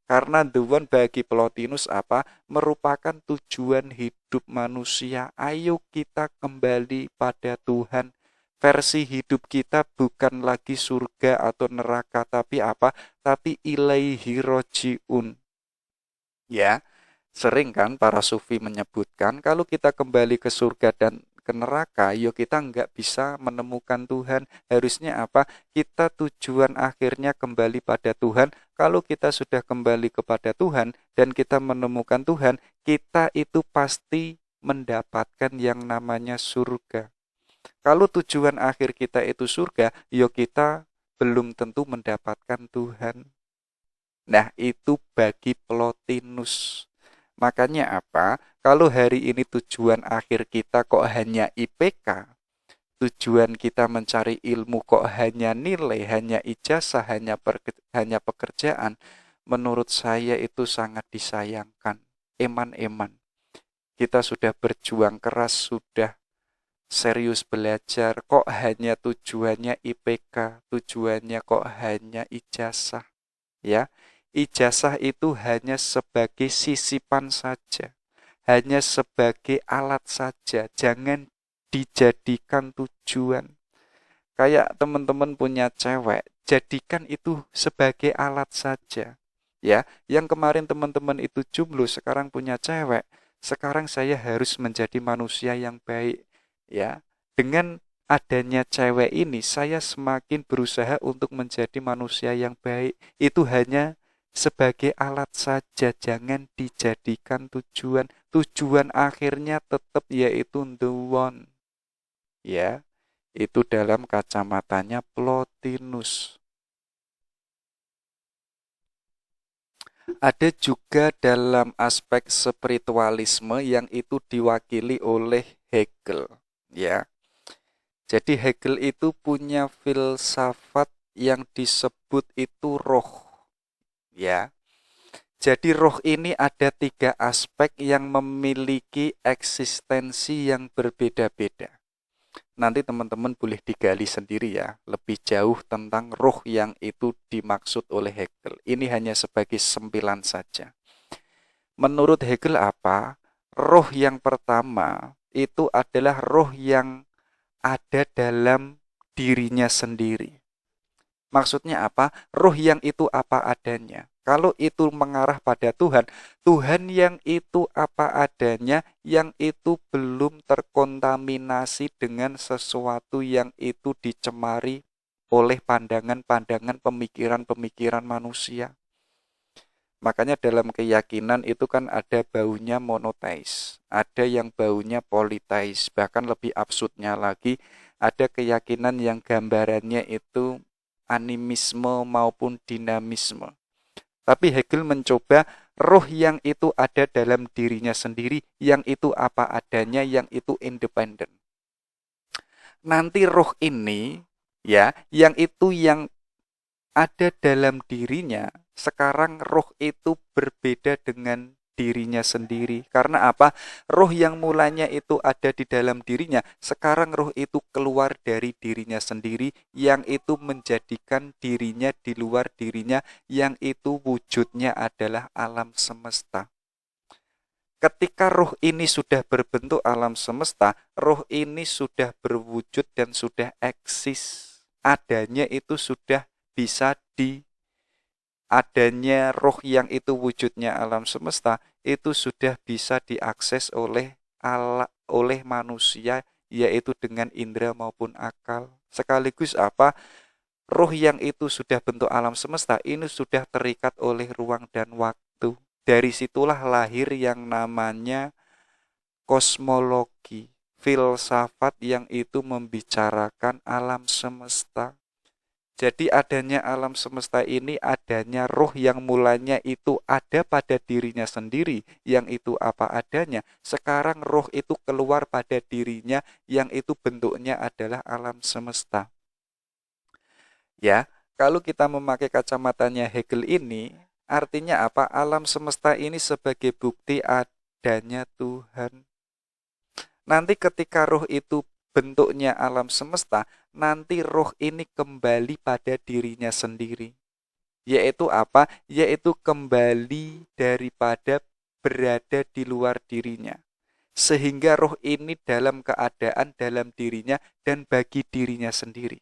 Speaker 1: Karena the one bagi Plotinus apa? Merupakan tujuan hidup manusia. Ayo kita kembali pada Tuhan. Versi hidup kita bukan lagi surga atau neraka, tapi apa? Tapi ilaihi roji'un. Ya, sering kan para sufi menyebutkan kalau kita kembali ke surga dan ke neraka, yuk kita nggak bisa menemukan Tuhan. Harusnya apa? Kita tujuan akhirnya kembali pada Tuhan. Kalau kita sudah kembali kepada Tuhan dan kita menemukan Tuhan, kita itu pasti mendapatkan yang namanya surga. Kalau tujuan akhir kita itu surga, yuk kita belum tentu mendapatkan Tuhan. Nah, itu bagi Plotinus. Makanya apa? Kalau hari ini tujuan akhir kita kok hanya IPK, tujuan kita mencari ilmu kok hanya nilai, hanya ijazah, hanya pekerjaan, menurut saya itu sangat disayangkan. Eman-eman. Kita sudah berjuang keras, sudah serius belajar, kok hanya tujuannya IPK, tujuannya kok hanya ijazah, ya. Ijazah itu hanya sebagai sisipan saja, hanya sebagai alat saja, jangan dijadikan tujuan. Kayak teman-teman punya cewek, jadikan itu sebagai alat saja. Ya, yang kemarin teman-teman itu jomblo, sekarang punya cewek. Sekarang saya harus menjadi manusia yang baik. Ya, dengan adanya cewek ini, saya semakin berusaha untuk menjadi manusia yang baik. Itu hanya sebagai alat saja, jangan dijadikan tujuan. Tujuan akhirnya tetap yaitu the one. Ya, itu dalam kacamatanya Plotinus. Ada juga dalam aspek spiritualisme yang itu diwakili oleh Hegel, ya. Jadi Hegel itu punya filsafat yang disebut itu roh, ya. Jadi roh ini ada 3 aspek yang memiliki eksistensi yang berbeda-beda. Nanti teman-teman boleh digali sendiri ya, lebih jauh tentang roh yang itu dimaksud oleh Hegel. Ini hanya sebagai sempilan saja. Menurut Hegel apa? Roh yang pertama itu adalah roh yang ada dalam dirinya sendiri. Maksudnya apa? Roh yang itu apa adanya. Kalau itu mengarah pada Tuhan, Tuhan yang itu apa adanya, yang itu belum terkontaminasi dengan sesuatu yang itu dicemari oleh pandangan-pandangan pemikiran-pemikiran manusia. Makanya dalam keyakinan itu kan ada baunya monoteis, ada yang baunya politeis, bahkan lebih absurdnya lagi, ada keyakinan yang gambarannya itu animisme maupun dinamisme. Tapi Hegel mencoba roh yang itu ada dalam dirinya sendiri, yang itu apa adanya, yang itu independen. Nanti roh ini, ya, yang itu yang ada dalam dirinya, sekarang roh itu berbeda dengan dirinya sendiri. Karena apa? Roh yang mulanya itu ada di dalam dirinya, sekarang roh itu keluar dari dirinya sendiri, yang itu menjadikan dirinya di luar dirinya, yang itu wujudnya adalah alam semesta. Ketika roh ini sudah berbentuk alam semesta, roh ini sudah berwujud dan sudah eksis. Adanya itu sudah bisa adanya roh yang itu wujudnya alam semesta itu sudah bisa diakses oleh manusia, yaitu dengan indera maupun akal. Sekaligus apa? Roh yang itu sudah bentuk alam semesta ini sudah terikat oleh ruang dan waktu. Dari situlah lahir yang namanya kosmologi, filsafat yang itu membicarakan alam semesta. Jadi adanya alam semesta ini adanya roh yang mulanya itu ada pada dirinya sendiri, yang itu apa adanya. Sekarang roh itu keluar pada dirinya, yang itu bentuknya adalah alam semesta. Ya, kalau kita memakai kacamatanya Hegel ini, artinya apa? Alam semesta ini sebagai bukti adanya Tuhan. Nanti ketika roh itu bentuknya alam semesta, nanti roh ini kembali pada dirinya sendiri. Yaitu apa? Yaitu kembali daripada berada di luar dirinya. Sehingga roh ini dalam keadaan dalam dirinya dan bagi dirinya sendiri.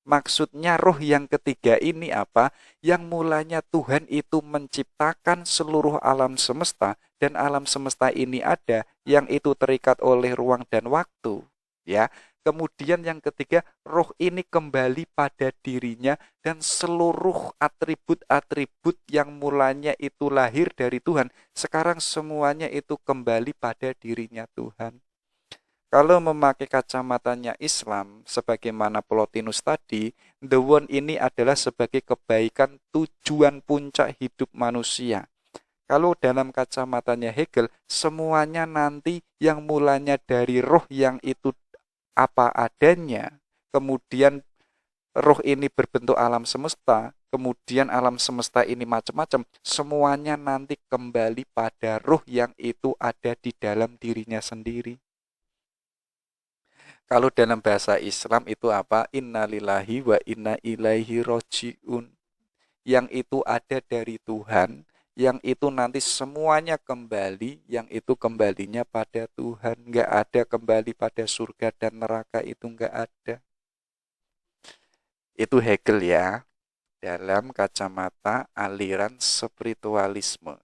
Speaker 1: Maksudnya roh yang ketiga ini apa? Yang mulanya Tuhan itu menciptakan seluruh alam semesta, dan alam semesta ini ada yang itu terikat oleh ruang dan waktu, ya. Kemudian yang ketiga, roh ini kembali pada dirinya, dan seluruh atribut-atribut yang mulanya itu lahir dari Tuhan, sekarang semuanya itu kembali pada dirinya Tuhan. Kalau memakai kacamatanya Islam, sebagaimana Plotinus tadi, the one ini adalah sebagai kebaikan tujuan puncak hidup manusia. Kalau dalam kacamatanya Hegel, semuanya nanti yang mulanya dari roh yang itu apa adanya, kemudian roh ini berbentuk alam semesta, kemudian alam semesta ini macam-macam, semuanya nanti kembali pada roh yang itu ada di dalam dirinya sendiri. Kalau dalam bahasa Islam itu apa? Innalillahi wa inna ilaihi roji'un. Yang itu ada dari Tuhan, yang itu nanti semuanya kembali, yang itu kembalinya pada Tuhan. Nggak ada kembali pada surga dan neraka, itu nggak ada. Itu Hegel ya, dalam kacamata aliran spiritualisme.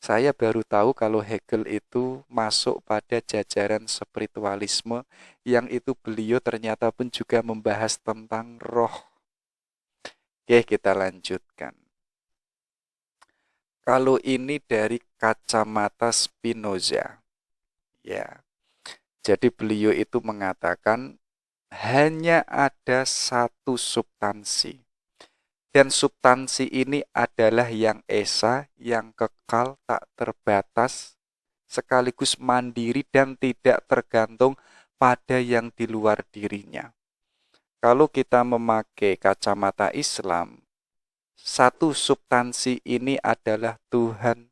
Speaker 1: Saya baru tahu kalau Hegel itu masuk pada jajaran spiritualisme, yang itu beliau ternyata pun juga membahas tentang roh. Oke, kita lanjutkan. Kalau ini dari kacamata Spinoza, ya. Jadi beliau itu mengatakan hanya ada satu substansi. Dan substansi ini adalah yang esa, yang kekal, tak terbatas, sekaligus mandiri dan tidak tergantung pada yang di luar dirinya. Kalau kita memakai kacamata Islam, satu substansi ini adalah Tuhan.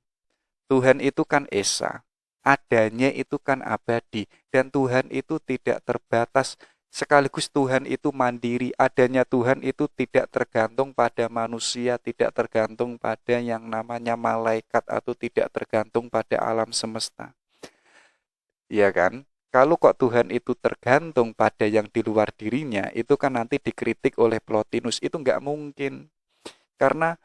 Speaker 1: Tuhan itu kan esa, adanya itu kan abadi, dan Tuhan itu tidak terbatas. Sekaligus Tuhan itu mandiri, adanya Tuhan itu tidak tergantung pada manusia, tidak tergantung pada yang namanya malaikat, atau tidak tergantung pada alam semesta. Iya kan? Kalau kok Tuhan itu tergantung pada yang di luar dirinya, itu kan nanti dikritik oleh Plotinus, itu nggak mungkin. Karena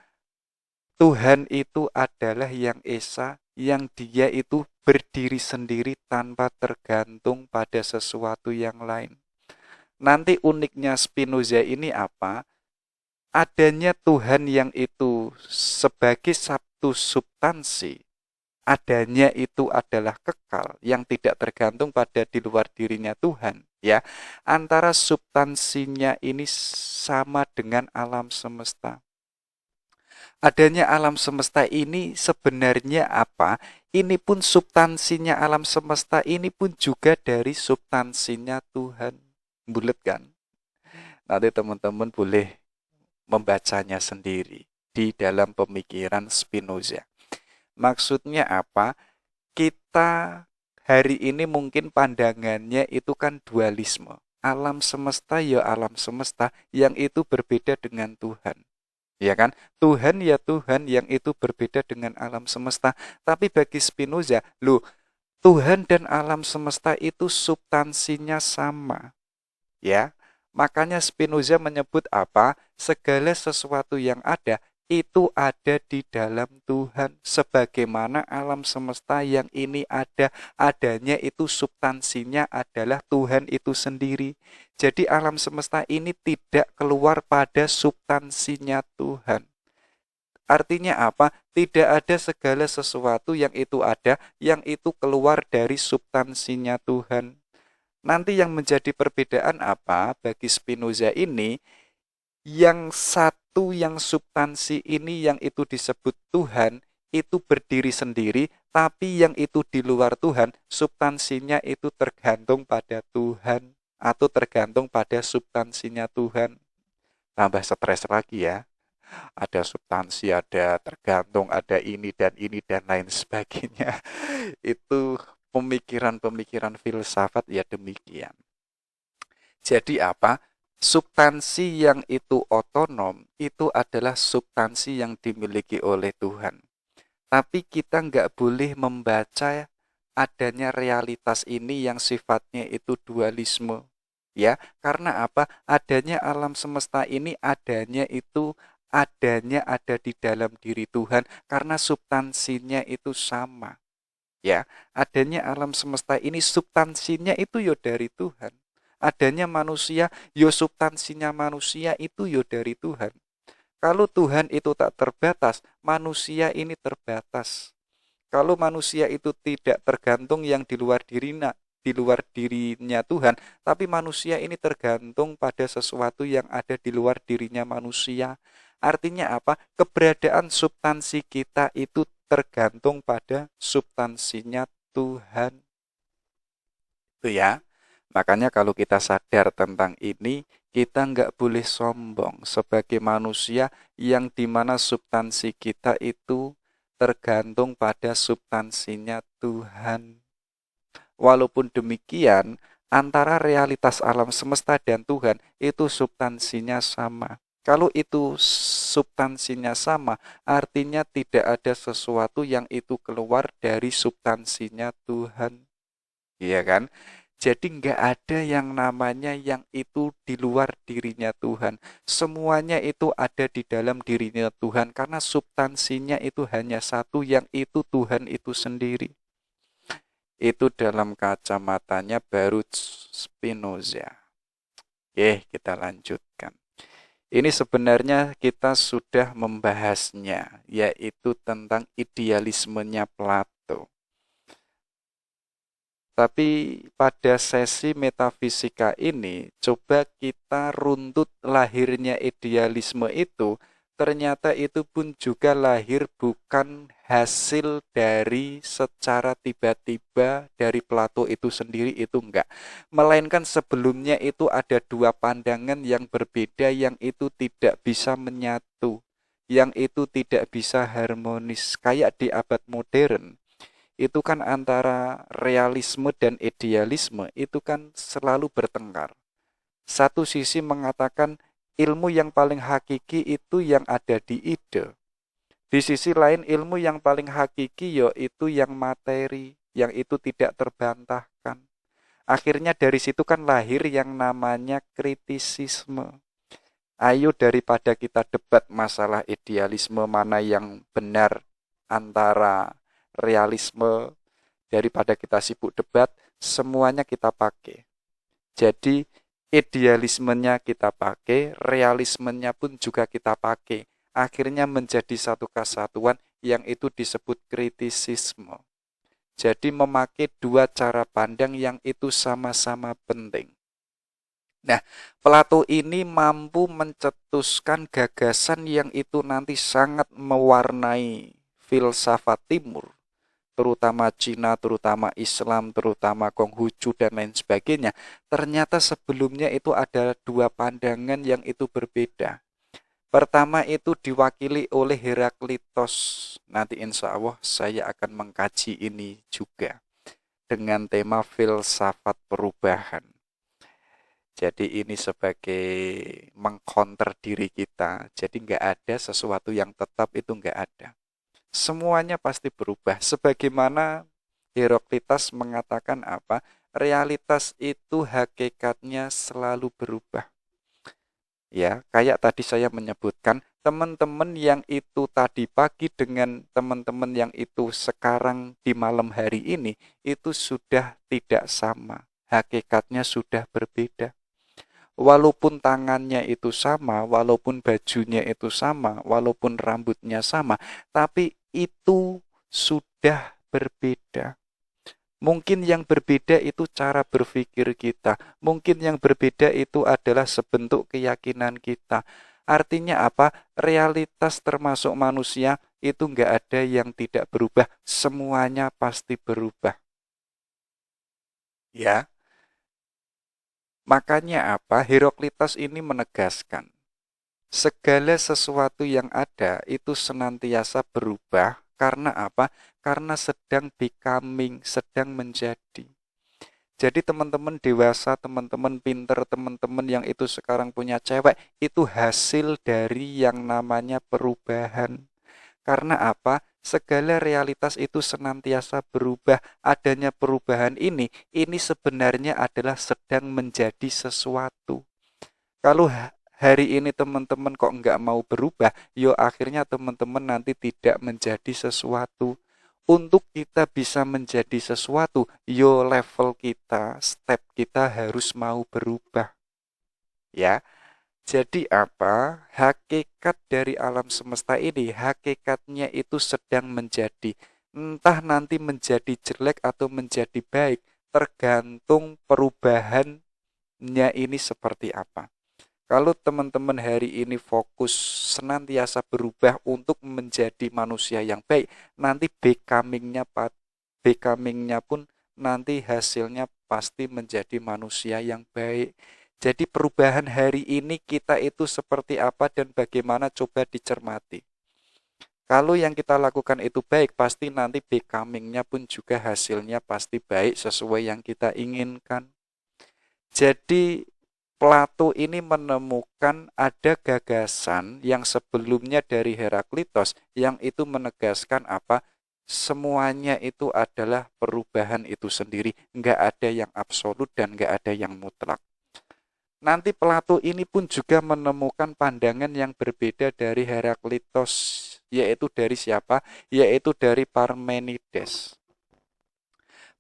Speaker 1: Tuhan itu adalah yang esa, yang dia itu berdiri sendiri tanpa tergantung pada sesuatu yang lain. Nanti uniknya Spinoza ini apa? Adanya Tuhan yang itu sebagai satu substansi, adanya itu adalah kekal, yang tidak tergantung pada di luar dirinya Tuhan. Ya, antara substansinya ini sama dengan alam semesta. Adanya alam semesta ini sebenarnya apa? Ini pun substansinya alam semesta ini pun juga dari substansinya Tuhan. Bulet kan? Nanti teman-teman boleh membacanya sendiri di dalam pemikiran Spinoza. Maksudnya apa? Kita hari ini mungkin pandangannya itu kan dualisme. Alam semesta ya alam semesta, yang itu berbeda dengan Tuhan. Ya kan? Tuhan ya Tuhan, yang itu berbeda dengan alam semesta. Tapi bagi Spinoza, loh, Tuhan dan alam semesta itu substansinya sama. Ya. Makanya Spinoza menyebut apa? Segala sesuatu yang ada itu ada di dalam Tuhan, sebagaimana alam semesta yang ini ada, adanya itu substansinya adalah Tuhan itu sendiri. Jadi alam semesta ini tidak keluar pada substansinya Tuhan. Artinya apa? Tidak ada segala sesuatu yang itu ada, yang itu keluar dari substansinya Tuhan. Nanti yang menjadi perbedaan apa bagi Spinoza ini, yang satu yang substansi ini yang itu disebut Tuhan, itu berdiri sendiri, tapi yang itu di luar Tuhan, substansinya itu tergantung pada Tuhan, atau tergantung pada substansinya Tuhan. Tambah stres lagi ya. Ada substansi, ada tergantung, ada ini dan lain sebagainya. Itu pemikiran-pemikiran filsafat ya demikian. Jadi apa? Substansi yang itu otonom itu adalah substansi yang dimiliki oleh Tuhan. Tapi kita nggak boleh membaca adanya realitas ini yang sifatnya itu dualisme. Ya, karena apa? Adanya alam semesta ini adanya ada di dalam diri Tuhan, karena substansinya itu sama. Ya, adanya alam semesta ini substansinya itu yo dari Tuhan. Adanya manusia, yo substansinya manusia itu yo dari Tuhan. Kalau Tuhan itu tak terbatas, manusia ini terbatas. Kalau manusia itu tidak tergantung yang di luar dirinya Tuhan, tapi manusia ini tergantung pada sesuatu yang ada di luar dirinya manusia. Artinya apa? Keberadaan substansi kita itu tergantung pada substansinya Tuhan. Itu ya. Makanya kalau kita sadar tentang ini, kita nggak boleh sombong sebagai manusia yang dimana substansi kita itu tergantung pada substansinya Tuhan. Walaupun demikian, antara realitas alam semesta dan Tuhan itu substansinya sama. Kalau itu substansinya sama, artinya tidak ada sesuatu yang itu keluar dari substansinya Tuhan. Iya kan? Jadi nggak ada yang namanya yang itu di luar dirinya Tuhan. Semuanya itu ada di dalam dirinya Tuhan karena substansinya itu hanya satu, yang itu Tuhan itu sendiri. Itu dalam kacamatanya Baruch Spinoza. Oke, kita lanjutkan. Ini sebenarnya kita sudah membahasnya, yaitu tentang idealismenya Plato. Tapi pada sesi metafisika ini, coba kita runtut lahirnya idealisme itu. Ternyata itu pun juga lahir bukan hasil dari secara tiba-tiba dari Plato itu sendiri, itu enggak. Melainkan sebelumnya itu ada dua pandangan yang berbeda, yang itu tidak bisa menyatu, yang itu tidak bisa harmonis. Kayak di abad modern, itu kan antara realisme dan idealisme itu kan selalu bertengkar. Satu sisi mengatakan ilmu yang paling hakiki itu yang ada di ide. Di sisi lain ilmu yang paling hakiki yaitu yang materi, yang itu tidak terbantahkan. Akhirnya dari situ kan lahir yang namanya kritisisme. Ayo daripada kita debat masalah idealisme mana yang benar antara realisme, daripada kita sibuk debat, semuanya kita pakai. Jadi idealismenya kita pakai, realismenya pun juga kita pakai. Akhirnya menjadi satu kesatuan yang itu disebut kritisisme. Jadi memakai dua cara pandang yang itu sama-sama penting. Nah, Plato ini mampu mencetuskan gagasan yang itu nanti sangat mewarnai filsafat timur, terutama Cina, terutama Islam, terutama Konghucu dan lain sebagainya. Ternyata sebelumnya itu ada dua pandangan yang itu berbeda. Pertama itu diwakili oleh Heraklitos. Nanti insya Allah saya akan mengkaji ini juga dengan tema filsafat perubahan. Jadi ini sebagai mengcounter diri kita. Jadi nggak ada sesuatu yang tetap, itu nggak ada. Semuanya pasti berubah. Sebagaimana Heraklitos mengatakan apa? Realitas itu hakikatnya selalu berubah. Ya, kayak tadi saya menyebutkan, teman-teman yang itu tadi pagi dengan teman-teman yang itu sekarang di malam hari ini, itu sudah tidak sama. Hakikatnya sudah berbeda. Walaupun tangannya itu sama, walaupun bajunya itu sama, walaupun rambutnya sama, tapi itu sudah berbeda. Mungkin yang berbeda itu cara berpikir kita. Mungkin yang berbeda itu adalah sebentuk keyakinan kita. Artinya apa? Realitas termasuk manusia itu enggak ada yang tidak berubah. Semuanya pasti berubah. Ya. Makanya apa? Heraklitos ini menegaskan, segala sesuatu yang ada itu senantiasa berubah. Karena apa? Karena sedang becoming, sedang menjadi. Jadi teman-teman dewasa, teman-teman pinter, teman-teman yang itu sekarang punya cewek, itu hasil dari yang namanya perubahan. Karena apa? Segala realitas itu senantiasa berubah. Adanya perubahan ini sebenarnya adalah sedang menjadi sesuatu. Kalau hari ini teman-teman kok nggak mau berubah, yo akhirnya teman-teman nanti tidak menjadi sesuatu. Untuk kita bisa menjadi sesuatu, yo level kita, step kita harus mau berubah. Ya, jadi apa? Hakikat dari alam semesta ini, hakikatnya itu sedang menjadi. Entah nanti menjadi jelek atau menjadi baik, tergantung perubahannya ini seperti apa. Kalau teman-teman hari ini fokus senantiasa berubah untuk menjadi manusia yang baik, nanti becomingnya pun nanti hasilnya pasti menjadi manusia yang baik. Jadi perubahan hari ini kita itu seperti apa dan bagaimana, coba dicermati. Kalau yang kita lakukan itu baik, pasti nanti becomingnya pun juga hasilnya pasti baik sesuai yang kita inginkan. Jadi Plato ini menemukan ada gagasan yang sebelumnya dari Heraklitos yang itu menegaskan apa? Semuanya itu adalah perubahan itu sendiri, nggak ada yang absolut dan nggak ada yang mutlak. Nanti Plato ini pun juga menemukan pandangan yang berbeda dari Heraklitos, yaitu dari siapa? Yaitu dari Parmenides.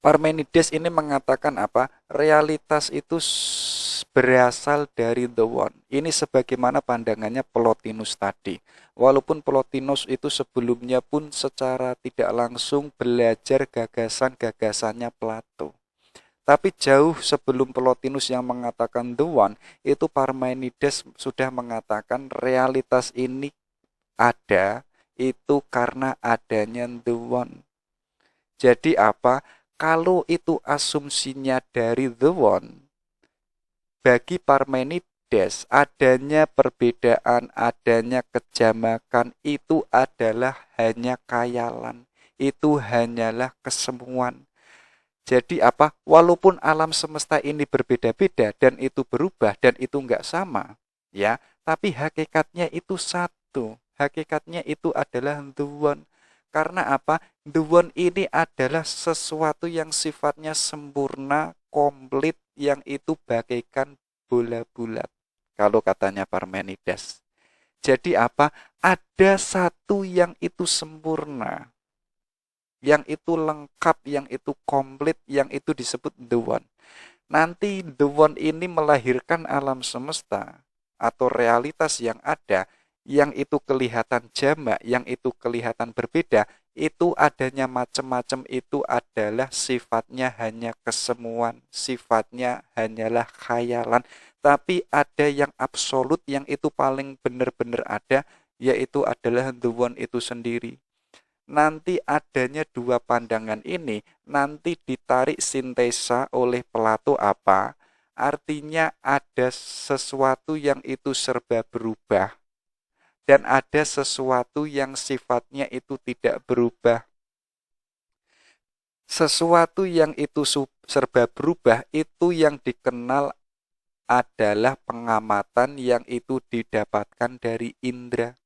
Speaker 1: Parmenides ini mengatakan apa? Realitas itu berasal dari the one. Ini sebagaimana pandangannya Plotinus tadi. Walaupun Plotinus itu sebelumnya pun secara tidak langsung belajar gagasan-gagasannya Plato. Tapi jauh sebelum Plotinus yang mengatakan the one, itu Parmenides sudah mengatakan realitas ini ada, itu karena adanya the one. Jadi apa? Kalau itu asumsinya dari the one, bagi Parmenides adanya perbedaan, adanya kejamakan itu adalah hanya khayalan, itu hanyalah kesemuan. Jadi apa? Walaupun alam semesta ini berbeda-beda dan itu berubah dan itu enggak sama, ya, tapi hakikatnya itu satu. Hakikatnya itu adalah the one. Karena apa? The one ini adalah sesuatu yang sifatnya sempurna, komplit, yang itu bagaikan bola bulat. Kalau katanya Parmenides. Jadi apa? Ada satu yang itu sempurna, yang itu lengkap, yang itu komplit, yang itu disebut the one. Nanti the one ini melahirkan alam semesta atau realitas yang ada, yang itu kelihatan jamak, yang itu kelihatan berbeda, itu adanya macam-macam, itu adalah sifatnya hanya kesemuan, sifatnya hanyalah khayalan. Tapi ada yang absolut, yang itu paling benar-benar ada, yaitu adalah the one itu sendiri. Nanti adanya dua pandangan ini nanti ditarik sintesa oleh Plato apa? Artinya ada sesuatu yang itu serba berubah dan ada sesuatu yang sifatnya itu tidak berubah. Sesuatu yang itu serba berubah itu yang dikenal adalah pengamatan yang itu didapatkan dari indera.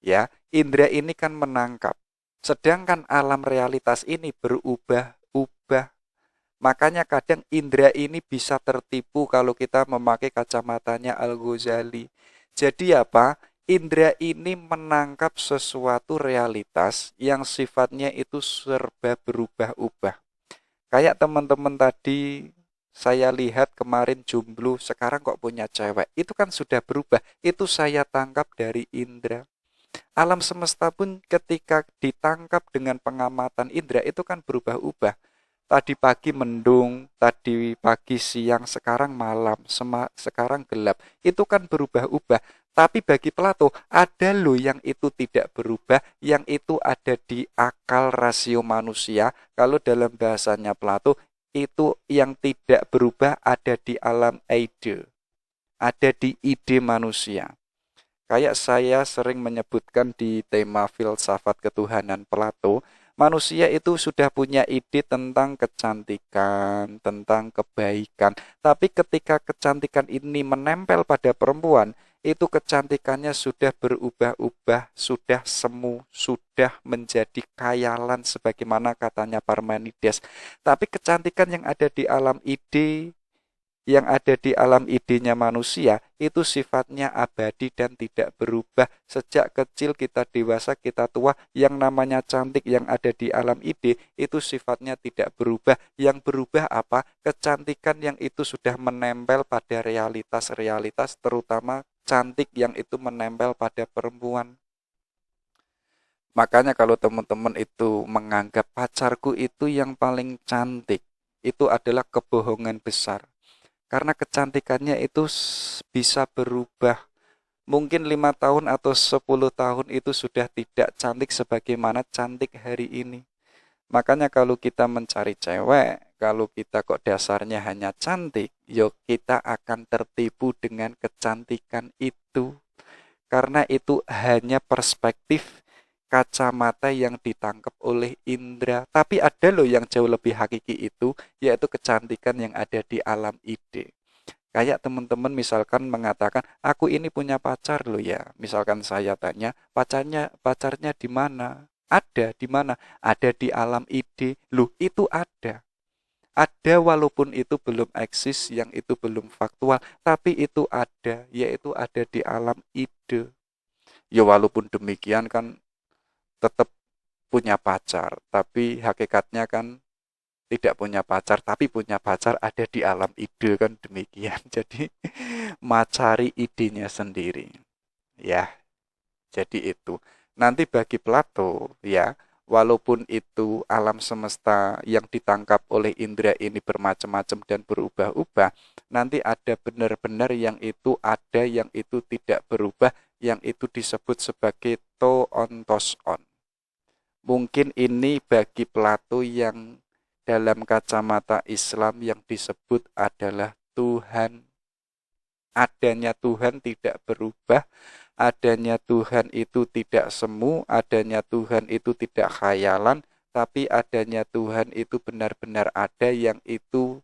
Speaker 1: Ya, indera ini kan menangkap. Sedangkan alam realitas ini berubah-ubah. Makanya kadang indera ini bisa tertipu kalau kita memakai kacamatanya Al-Ghazali. Jadi apa? Indera ini menangkap sesuatu realitas yang sifatnya itu serba berubah-ubah. Kayak teman-teman tadi saya lihat kemarin jomblo, sekarang kok punya cewek. Itu kan sudah berubah. Itu saya tangkap dari indera. Alam semesta pun ketika ditangkap dengan pengamatan indera itu kan berubah-ubah. Tadi pagi mendung, tadi pagi siang, sekarang malam, sekarang gelap. Itu kan berubah-ubah. Tapi bagi Plato ada loh yang itu tidak berubah, yang itu ada di akal rasio manusia. Kalau dalam bahasanya Plato itu yang tidak berubah ada di alam ide, ada di ide manusia. Kayak saya sering menyebutkan di tema filsafat ketuhanan Plato, manusia itu sudah punya ide tentang kecantikan, tentang kebaikan. Tapi ketika kecantikan ini menempel pada perempuan, itu kecantikannya sudah berubah-ubah, sudah semu, sudah menjadi khayalan sebagaimana katanya Parmenides. Tapi kecantikan yang ada di alam ide, yang ada di alam idenya manusia itu sifatnya abadi dan tidak berubah. Sejak kecil kita dewasa, kita tua, yang namanya cantik yang ada di alam ide itu sifatnya tidak berubah. Yang berubah apa? Kecantikan yang itu sudah menempel pada realitas-realitas, terutama cantik yang itu menempel pada perempuan. Makanya kalau teman-teman itu menganggap pacarku itu yang paling cantik, itu adalah kebohongan besar. Karena kecantikannya itu bisa berubah. Mungkin 5 tahun atau 10 tahun itu sudah tidak cantik sebagaimana cantik hari ini. Makanya kalau kita mencari cewek, kalau kita kok dasarnya hanya cantik, yuk kita akan tertipu dengan kecantikan itu. Karena itu hanya perspektif kacamata yang ditangkap oleh indera. Tapi ada loh yang jauh lebih hakiki itu, yaitu kecantikan yang ada di alam ide. Kayak teman-teman misalkan mengatakan, aku ini punya pacar loh ya. Misalkan saya tanya, pacarnya di mana? Ada di mana? Ada di alam ide. Loh, itu ada. Ada walaupun itu belum eksis, yang itu belum faktual, tapi itu ada, yaitu ada di alam ide. Ya walaupun demikian kan tetap punya pacar, tapi hakikatnya kan tidak punya pacar, tapi punya pacar ada di alam ide kan demikian. Jadi macari idenya sendiri. Ya, jadi itu. Nanti bagi Plato, ya, walaupun itu alam semesta yang ditangkap oleh indera ini bermacam-macam dan berubah-ubah, nanti ada benar-benar yang itu ada, yang itu tidak berubah, yang itu disebut sebagai to on tos on. Mungkin ini bagi Plato yang dalam kacamata Islam yang disebut adalah Tuhan. Adanya Tuhan tidak berubah, adanya Tuhan itu tidak semu, adanya Tuhan itu tidak khayalan, tapi adanya Tuhan itu benar-benar ada, yang itu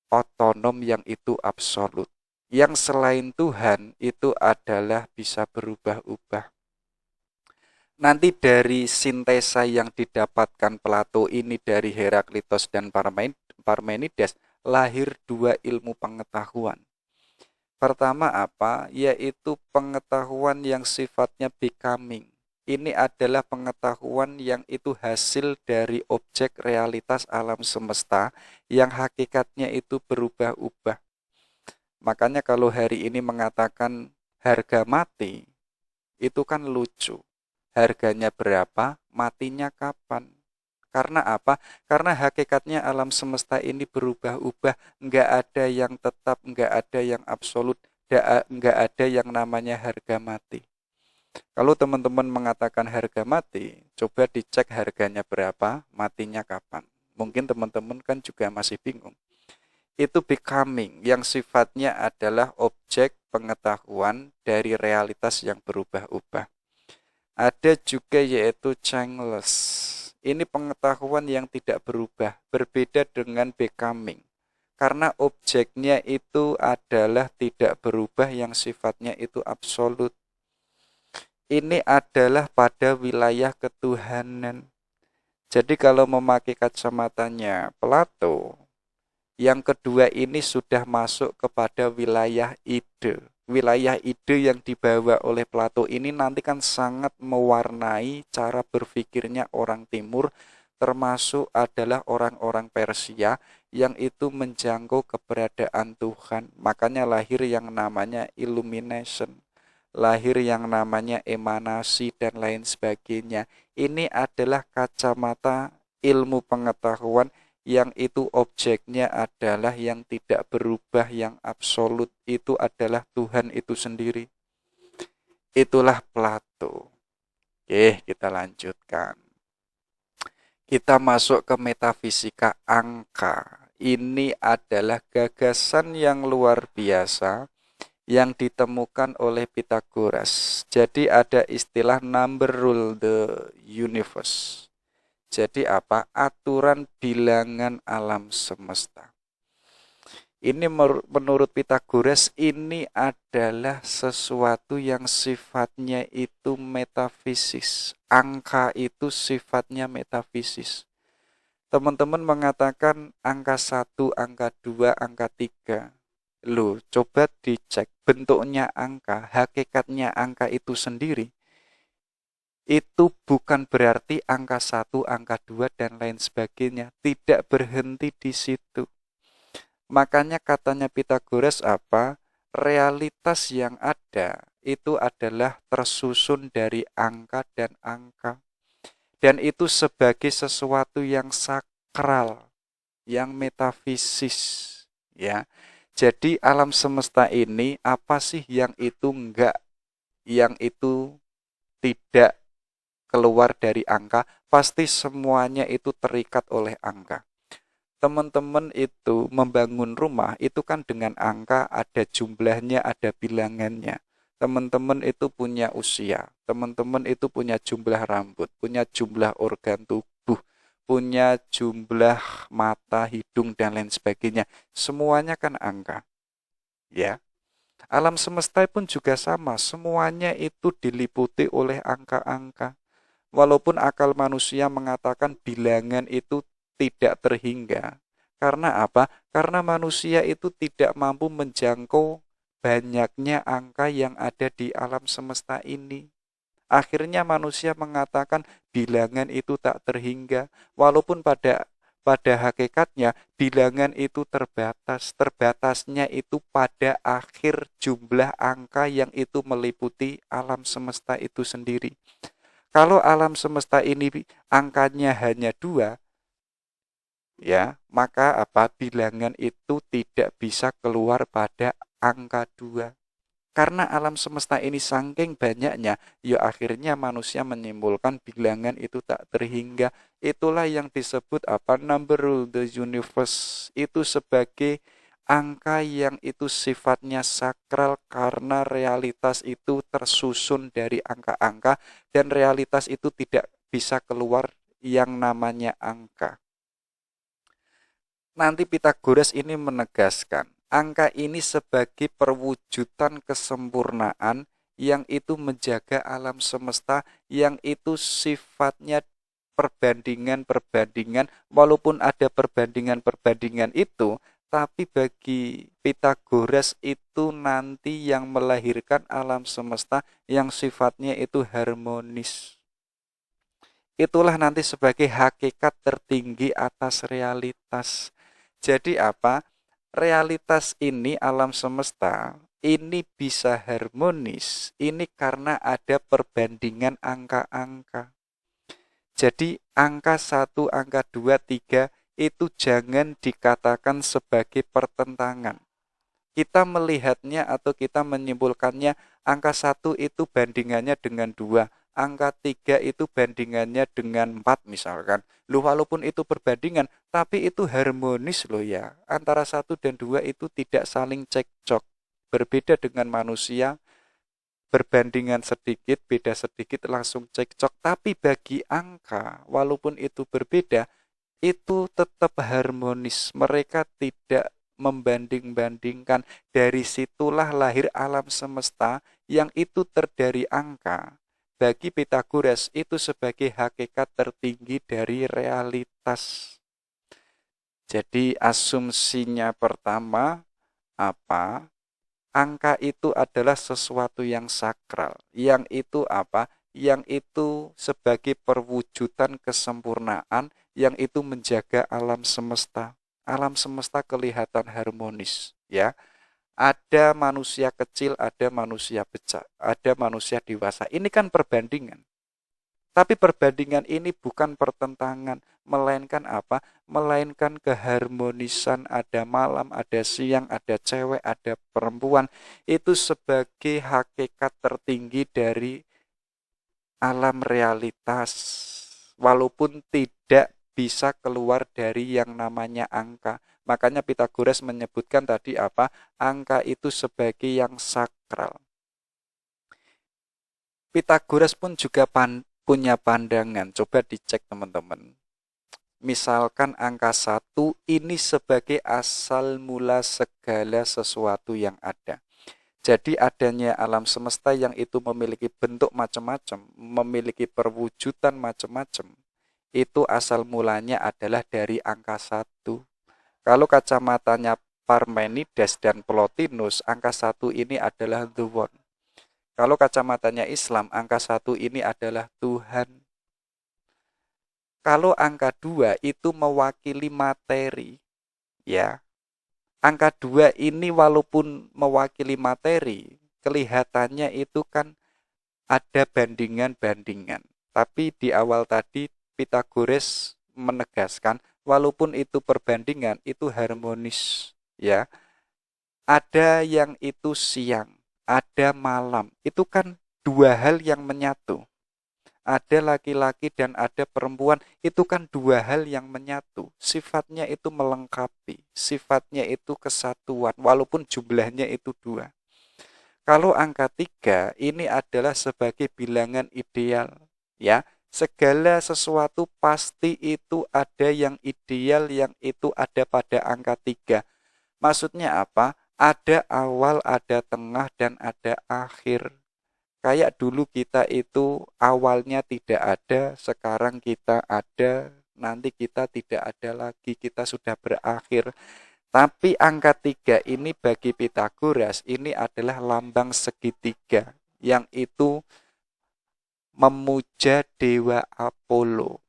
Speaker 1: otonom, yang itu absolut. Yang selain Tuhan itu adalah bisa berubah-ubah. Nanti dari sintesa yang didapatkan Plato ini dari Heraklitos dan Parmenides, lahir dua ilmu pengetahuan. Pertama apa? Yaitu pengetahuan yang sifatnya becoming. Ini adalah pengetahuan yang itu hasil dari objek realitas alam semesta yang hakikatnya itu berubah-ubah. Makanya kalau hari ini mengatakan harga mati, itu kan lucu. Harganya berapa, matinya kapan? Karena apa? Karena hakikatnya alam semesta ini berubah-ubah, nggak ada yang tetap, nggak ada yang absolut, nggak ada yang namanya harga mati. Kalau teman-teman mengatakan harga mati, coba dicek harganya berapa, matinya kapan. Mungkin teman-teman kan juga masih bingung. Itu becoming, yang sifatnya adalah objek pengetahuan dari realitas yang berubah-ubah. Ada juga yaitu changeless. Ini pengetahuan yang tidak berubah, berbeda dengan becoming. Karena objeknya itu adalah tidak berubah, yang sifatnya itu absolut. Ini adalah pada wilayah ketuhanan. Jadi kalau memakai kacamatanya Plato, yang kedua ini sudah masuk kepada wilayah ide. Wilayah ide yang dibawa oleh Plato ini nanti kan sangat mewarnai cara berpikirnya orang Timur, termasuk adalah orang-orang Persia yang itu menjangkau keberadaan Tuhan. Makanya lahir yang namanya illumination, lahir yang namanya emanasi dan lain sebagainya. Ini adalah kacamata ilmu pengetahuan yang itu objeknya adalah yang tidak berubah, yang absolut, itu adalah Tuhan itu sendiri. Itulah Plato. Oke, kita lanjutkan. Kita masuk ke metafisika angka. Ini adalah gagasan yang luar biasa yang ditemukan oleh Pythagoras. Jadi ada istilah number rule the universe. Jadi apa? Aturan bilangan alam semesta. Ini menurut Pythagoras ini adalah sesuatu yang sifatnya itu metafisis. Angka itu sifatnya metafisis. Teman-teman mengatakan angka 1, angka 2, angka 3. Loh, coba dicek bentuknya angka, hakikatnya angka itu sendiri. Itu bukan berarti angka 1, angka 2, dan lain sebagainya. Tidak berhenti di situ. Makanya katanya Pythagoras apa? Realitas yang ada itu adalah tersusun dari angka dan angka. Dan itu sebagai sesuatu yang sakral, yang metafisis. Ya. Jadi alam semesta ini apa sih yang itu enggak, yang itu tidak keluar dari angka, pasti semuanya itu terikat oleh angka. Teman-teman itu membangun rumah itu kan dengan angka, ada jumlahnya, ada bilangannya. Teman-teman itu punya usia, teman-teman itu punya jumlah rambut, punya jumlah organ tubuh, punya jumlah mata, hidung, dan lain sebagainya. Semuanya kan angka. ya. Alam semesta pun juga sama, semuanya itu diliputi oleh angka-angka. Walaupun akal manusia mengatakan bilangan itu tidak terhingga. Karena apa? Karena manusia itu tidak mampu menjangkau banyaknya angka yang ada di alam semesta ini. Akhirnya manusia mengatakan bilangan itu tak terhingga, walaupun pada hakikatnya bilangan itu terbatas. Terbatasnya itu pada akhir jumlah angka yang itu meliputi alam semesta itu sendiri. Kalau alam semesta ini angkanya hanya 2, ya, maka apa? Bilangan itu tidak bisa keluar pada angka 2. Karena alam semesta ini saking banyaknya, ya akhirnya manusia menyimpulkan bilangan itu tak terhingga. Itulah yang disebut apa? Number of the universe itu sebagai angka yang itu sifatnya sakral karena realitas itu tersusun dari angka-angka dan realitas itu tidak bisa keluar yang namanya angka. Nanti Pitagoras ini menegaskan, angka ini sebagai perwujudan kesempurnaan yang itu menjaga alam semesta yang itu sifatnya perbandingan-perbandingan, walaupun ada perbandingan-perbandingan itu, tapi bagi Pitagoras itu nanti yang melahirkan alam semesta yang sifatnya itu harmonis. Itulah nanti sebagai hakikat tertinggi atas realitas. Jadi apa? Realitas ini alam semesta ini bisa harmonis. Ini karena ada perbandingan angka-angka. Jadi angka 1, angka 2, 3 itu jangan dikatakan sebagai pertentangan. Kita melihatnya atau kita menyimpulkannya angka 1 itu bandingannya dengan 2, angka 3 itu bandingannya dengan 4 misalkan. Loh, walaupun itu perbandingan, tapi itu harmonis loh ya. Antara 1 dan 2 itu tidak saling cekcok. Berbeda dengan manusia, berbandingan sedikit, beda sedikit langsung cekcok. Tapi bagi angka, walaupun itu berbeda, itu tetap harmonis. Mereka tidak membanding-bandingkan. Dari situlah lahir alam semesta yang itu terdiri angka. Bagi Pitagoras itu sebagai hakikat tertinggi dari realitas. Jadi asumsinya pertama apa? Angka itu adalah sesuatu yang sakral. Yang itu apa? Yang itu sebagai perwujudan kesempurnaan yang itu menjaga alam semesta. Alam semesta kelihatan harmonis, ya. Ada manusia kecil, ada manusia besar, ada manusia dewasa. Ini kan perbandingan. Tapi perbandingan ini bukan pertentangan, melainkan apa? Melainkan keharmonisan, ada malam, ada siang, ada cewek, ada perempuan. Itu sebagai hakikat tertinggi dari alam realitas. Walaupun tidak bisa keluar dari yang namanya angka. Makanya Pitagoras menyebutkan tadi apa? Angka itu sebagai yang sakral. Pitagoras pun juga punya pandangan. Coba dicek teman-teman. Misalkan angka 1 ini sebagai asal mula segala sesuatu yang ada. Jadi adanya alam semesta yang itu memiliki bentuk macam-macam, memiliki perwujudan macam-macam. Itu asal mulanya adalah dari angka 1. Kalau kacamatanya Parmenides dan Plotinus, angka 1 ini adalah the one. Kalau kacamatanya Islam, angka 1 ini adalah Tuhan. Kalau angka 2 itu mewakili materi, ya. Angka 2 ini walaupun mewakili materi, kelihatannya itu kan ada bandingan-bandingan. Tapi di awal tadi Pitagoras menegaskan walaupun itu perbandingan, itu harmonis, ya. Ada yang itu siang, ada malam. Itu kan dua hal yang menyatu. Ada laki-laki dan ada perempuan, itu kan dua hal yang menyatu. Sifatnya itu melengkapi, sifatnya itu kesatuan, walaupun jumlahnya itu 2. Kalau angka 3, ini adalah sebagai bilangan ideal. Ya, segala sesuatu pasti itu ada yang ideal, yang itu ada pada angka 3. Maksudnya apa? Ada awal, ada tengah, dan ada akhir. Kayak dulu kita itu awalnya tidak ada, sekarang kita ada, nanti kita tidak ada lagi, kita sudah berakhir. Tapi angka 3 ini bagi Pitagoras ini adalah lambang segitiga, yang itu memuja Dewa Apollo.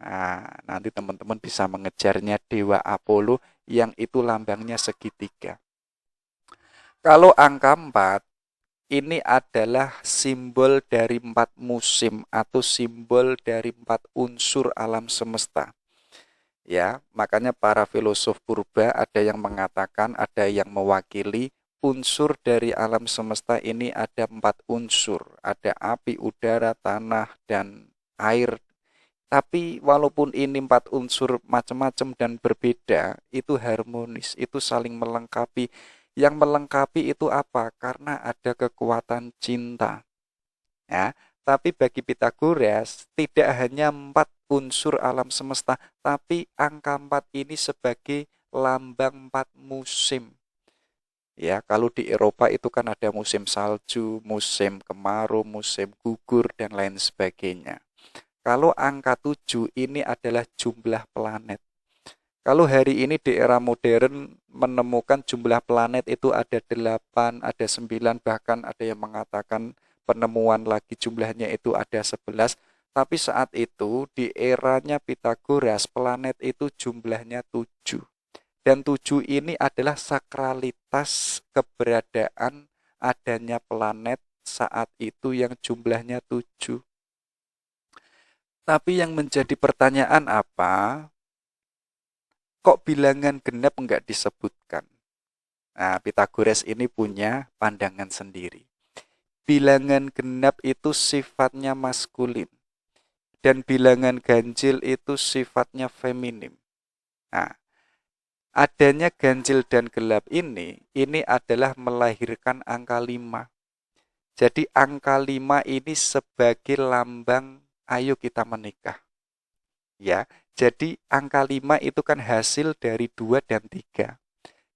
Speaker 1: Nah, nanti teman-teman bisa mengejarnya Dewa Apollo yang itu lambangnya segitiga. Kalau angka 4 ini adalah simbol dari 4 musim atau simbol dari 4 unsur alam semesta. Ya, makanya para filosof purba ada yang mengatakan, ada yang mewakili unsur dari alam semesta ini ada 4 unsur. Ada api, udara, tanah, dan air. Tapi walaupun ini 4 unsur macam-macam dan berbeda, itu harmonis, itu saling melengkapi. Yang melengkapi itu apa? Karena ada kekuatan cinta. Ya, tapi bagi Pitagoras tidak hanya 4 unsur alam semesta, tapi angka 4 ini sebagai lambang 4 musim. Ya, kalau di Eropa itu kan ada musim salju, musim kemarau, musim gugur, dan lain sebagainya. Kalau angka 7 ini adalah jumlah planet. Kalau hari ini di era modern menemukan jumlah planet itu ada 8, ada 9, bahkan ada yang mengatakan penemuan lagi jumlahnya itu ada 11. Tapi saat itu di eranya Pitagoras planet itu jumlahnya 7. Dan 7 ini adalah sakralitas keberadaan adanya planet saat itu yang jumlahnya 7. Tapi yang menjadi pertanyaan apa? Kok bilangan genap enggak disebutkan? Nah, Pitagoras ini punya pandangan sendiri. Bilangan genap itu sifatnya maskulin. Dan bilangan ganjil itu sifatnya feminim. Nah, adanya ganjil dan gelap ini adalah melahirkan angka 5. Jadi angka 5 ini sebagai lambang ayo kita menikah. Ya, jadi angka 5 itu kan hasil dari 2 dan 3.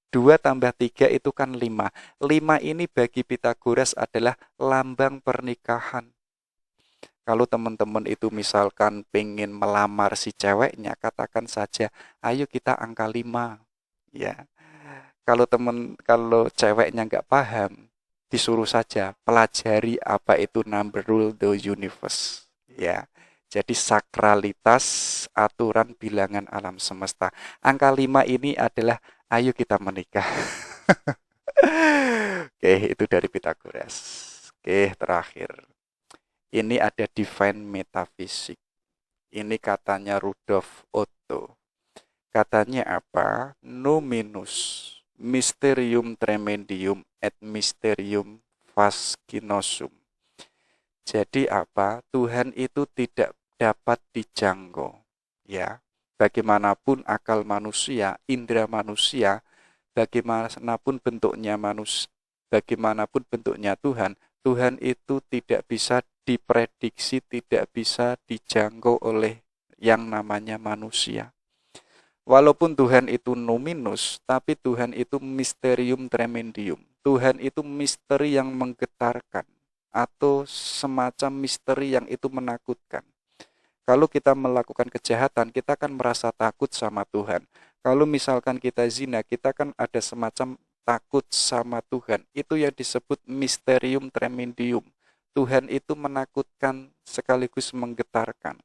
Speaker 1: 2 tambah 3 itu kan 5. 5 ini bagi Pitagoras adalah lambang pernikahan. Kalau teman-teman itu misalkan pengen melamar si ceweknya, katakan saja, ayo kita angka 5. Ya. Kalau ceweknya nggak paham, disuruh saja pelajari apa itu number rule the universe. Ya. Jadi sakralitas aturan bilangan alam semesta. Angka 5 ini adalah ayo kita menikah. Oke, itu dari Pitagoras. Oke, terakhir. Ini ada divine metaphysics. Ini katanya Rudolf Otto. Katanya apa? Numinus mysterium tremendum et mysterium fascinosum. Jadi apa? Tuhan itu tidak dapat dijangkau. Ya, bagaimanapun akal manusia, indera manusia, bagaimanapun bentuknya Tuhan, Tuhan itu tidak bisa diprediksi, tidak bisa dijangkau oleh yang namanya manusia. Walaupun Tuhan itu numinus, tapi Tuhan itu mysterium tremendum. Tuhan itu misteri yang menggetarkan atau semacam misteri yang itu menakutkan. Kalau kita melakukan kejahatan, kita kan merasa takut sama Tuhan. Kalau misalkan kita zina, kita kan ada semacam takut sama Tuhan. Itu yang disebut mysterium tremendum. Tuhan itu menakutkan sekaligus menggetarkan.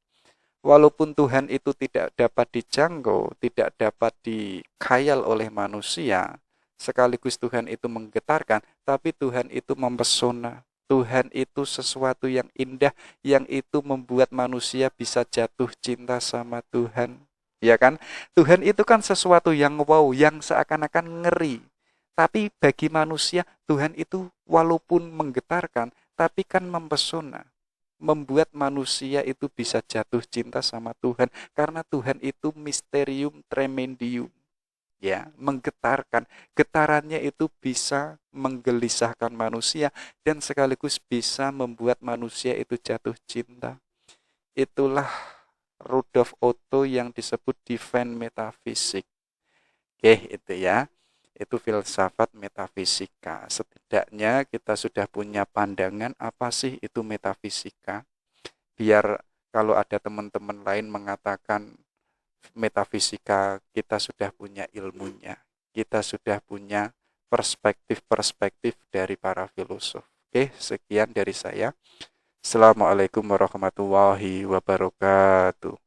Speaker 1: Walaupun Tuhan itu tidak dapat dijangkau, tidak dapat dikhayal oleh manusia, sekaligus Tuhan itu menggetarkan, tapi Tuhan itu mempesona. Tuhan itu sesuatu yang indah, yang itu membuat manusia bisa jatuh cinta sama Tuhan. Ya kan? Tuhan itu kan sesuatu yang wow, yang seakan-akan ngeri. Tapi bagi manusia, Tuhan itu walaupun menggetarkan, tapi kan mempesona, membuat manusia itu bisa jatuh cinta sama Tuhan karena Tuhan itu mysterium tremendum, ya, menggetarkan. Getarannya itu bisa menggelisahkan manusia dan sekaligus bisa membuat manusia itu jatuh cinta. Itulah Rudolf Otto yang disebut divine metaphysics. Oke, itu ya. Itu filsafat metafisika. Setidaknya kita sudah punya pandangan apa sih itu metafisika. Biar kalau ada teman-teman lain mengatakan metafisika, kita sudah punya ilmunya. Kita sudah punya perspektif-perspektif dari para filosof. Oke, sekian dari saya. Assalamualaikum warahmatullahi wabarakatuh.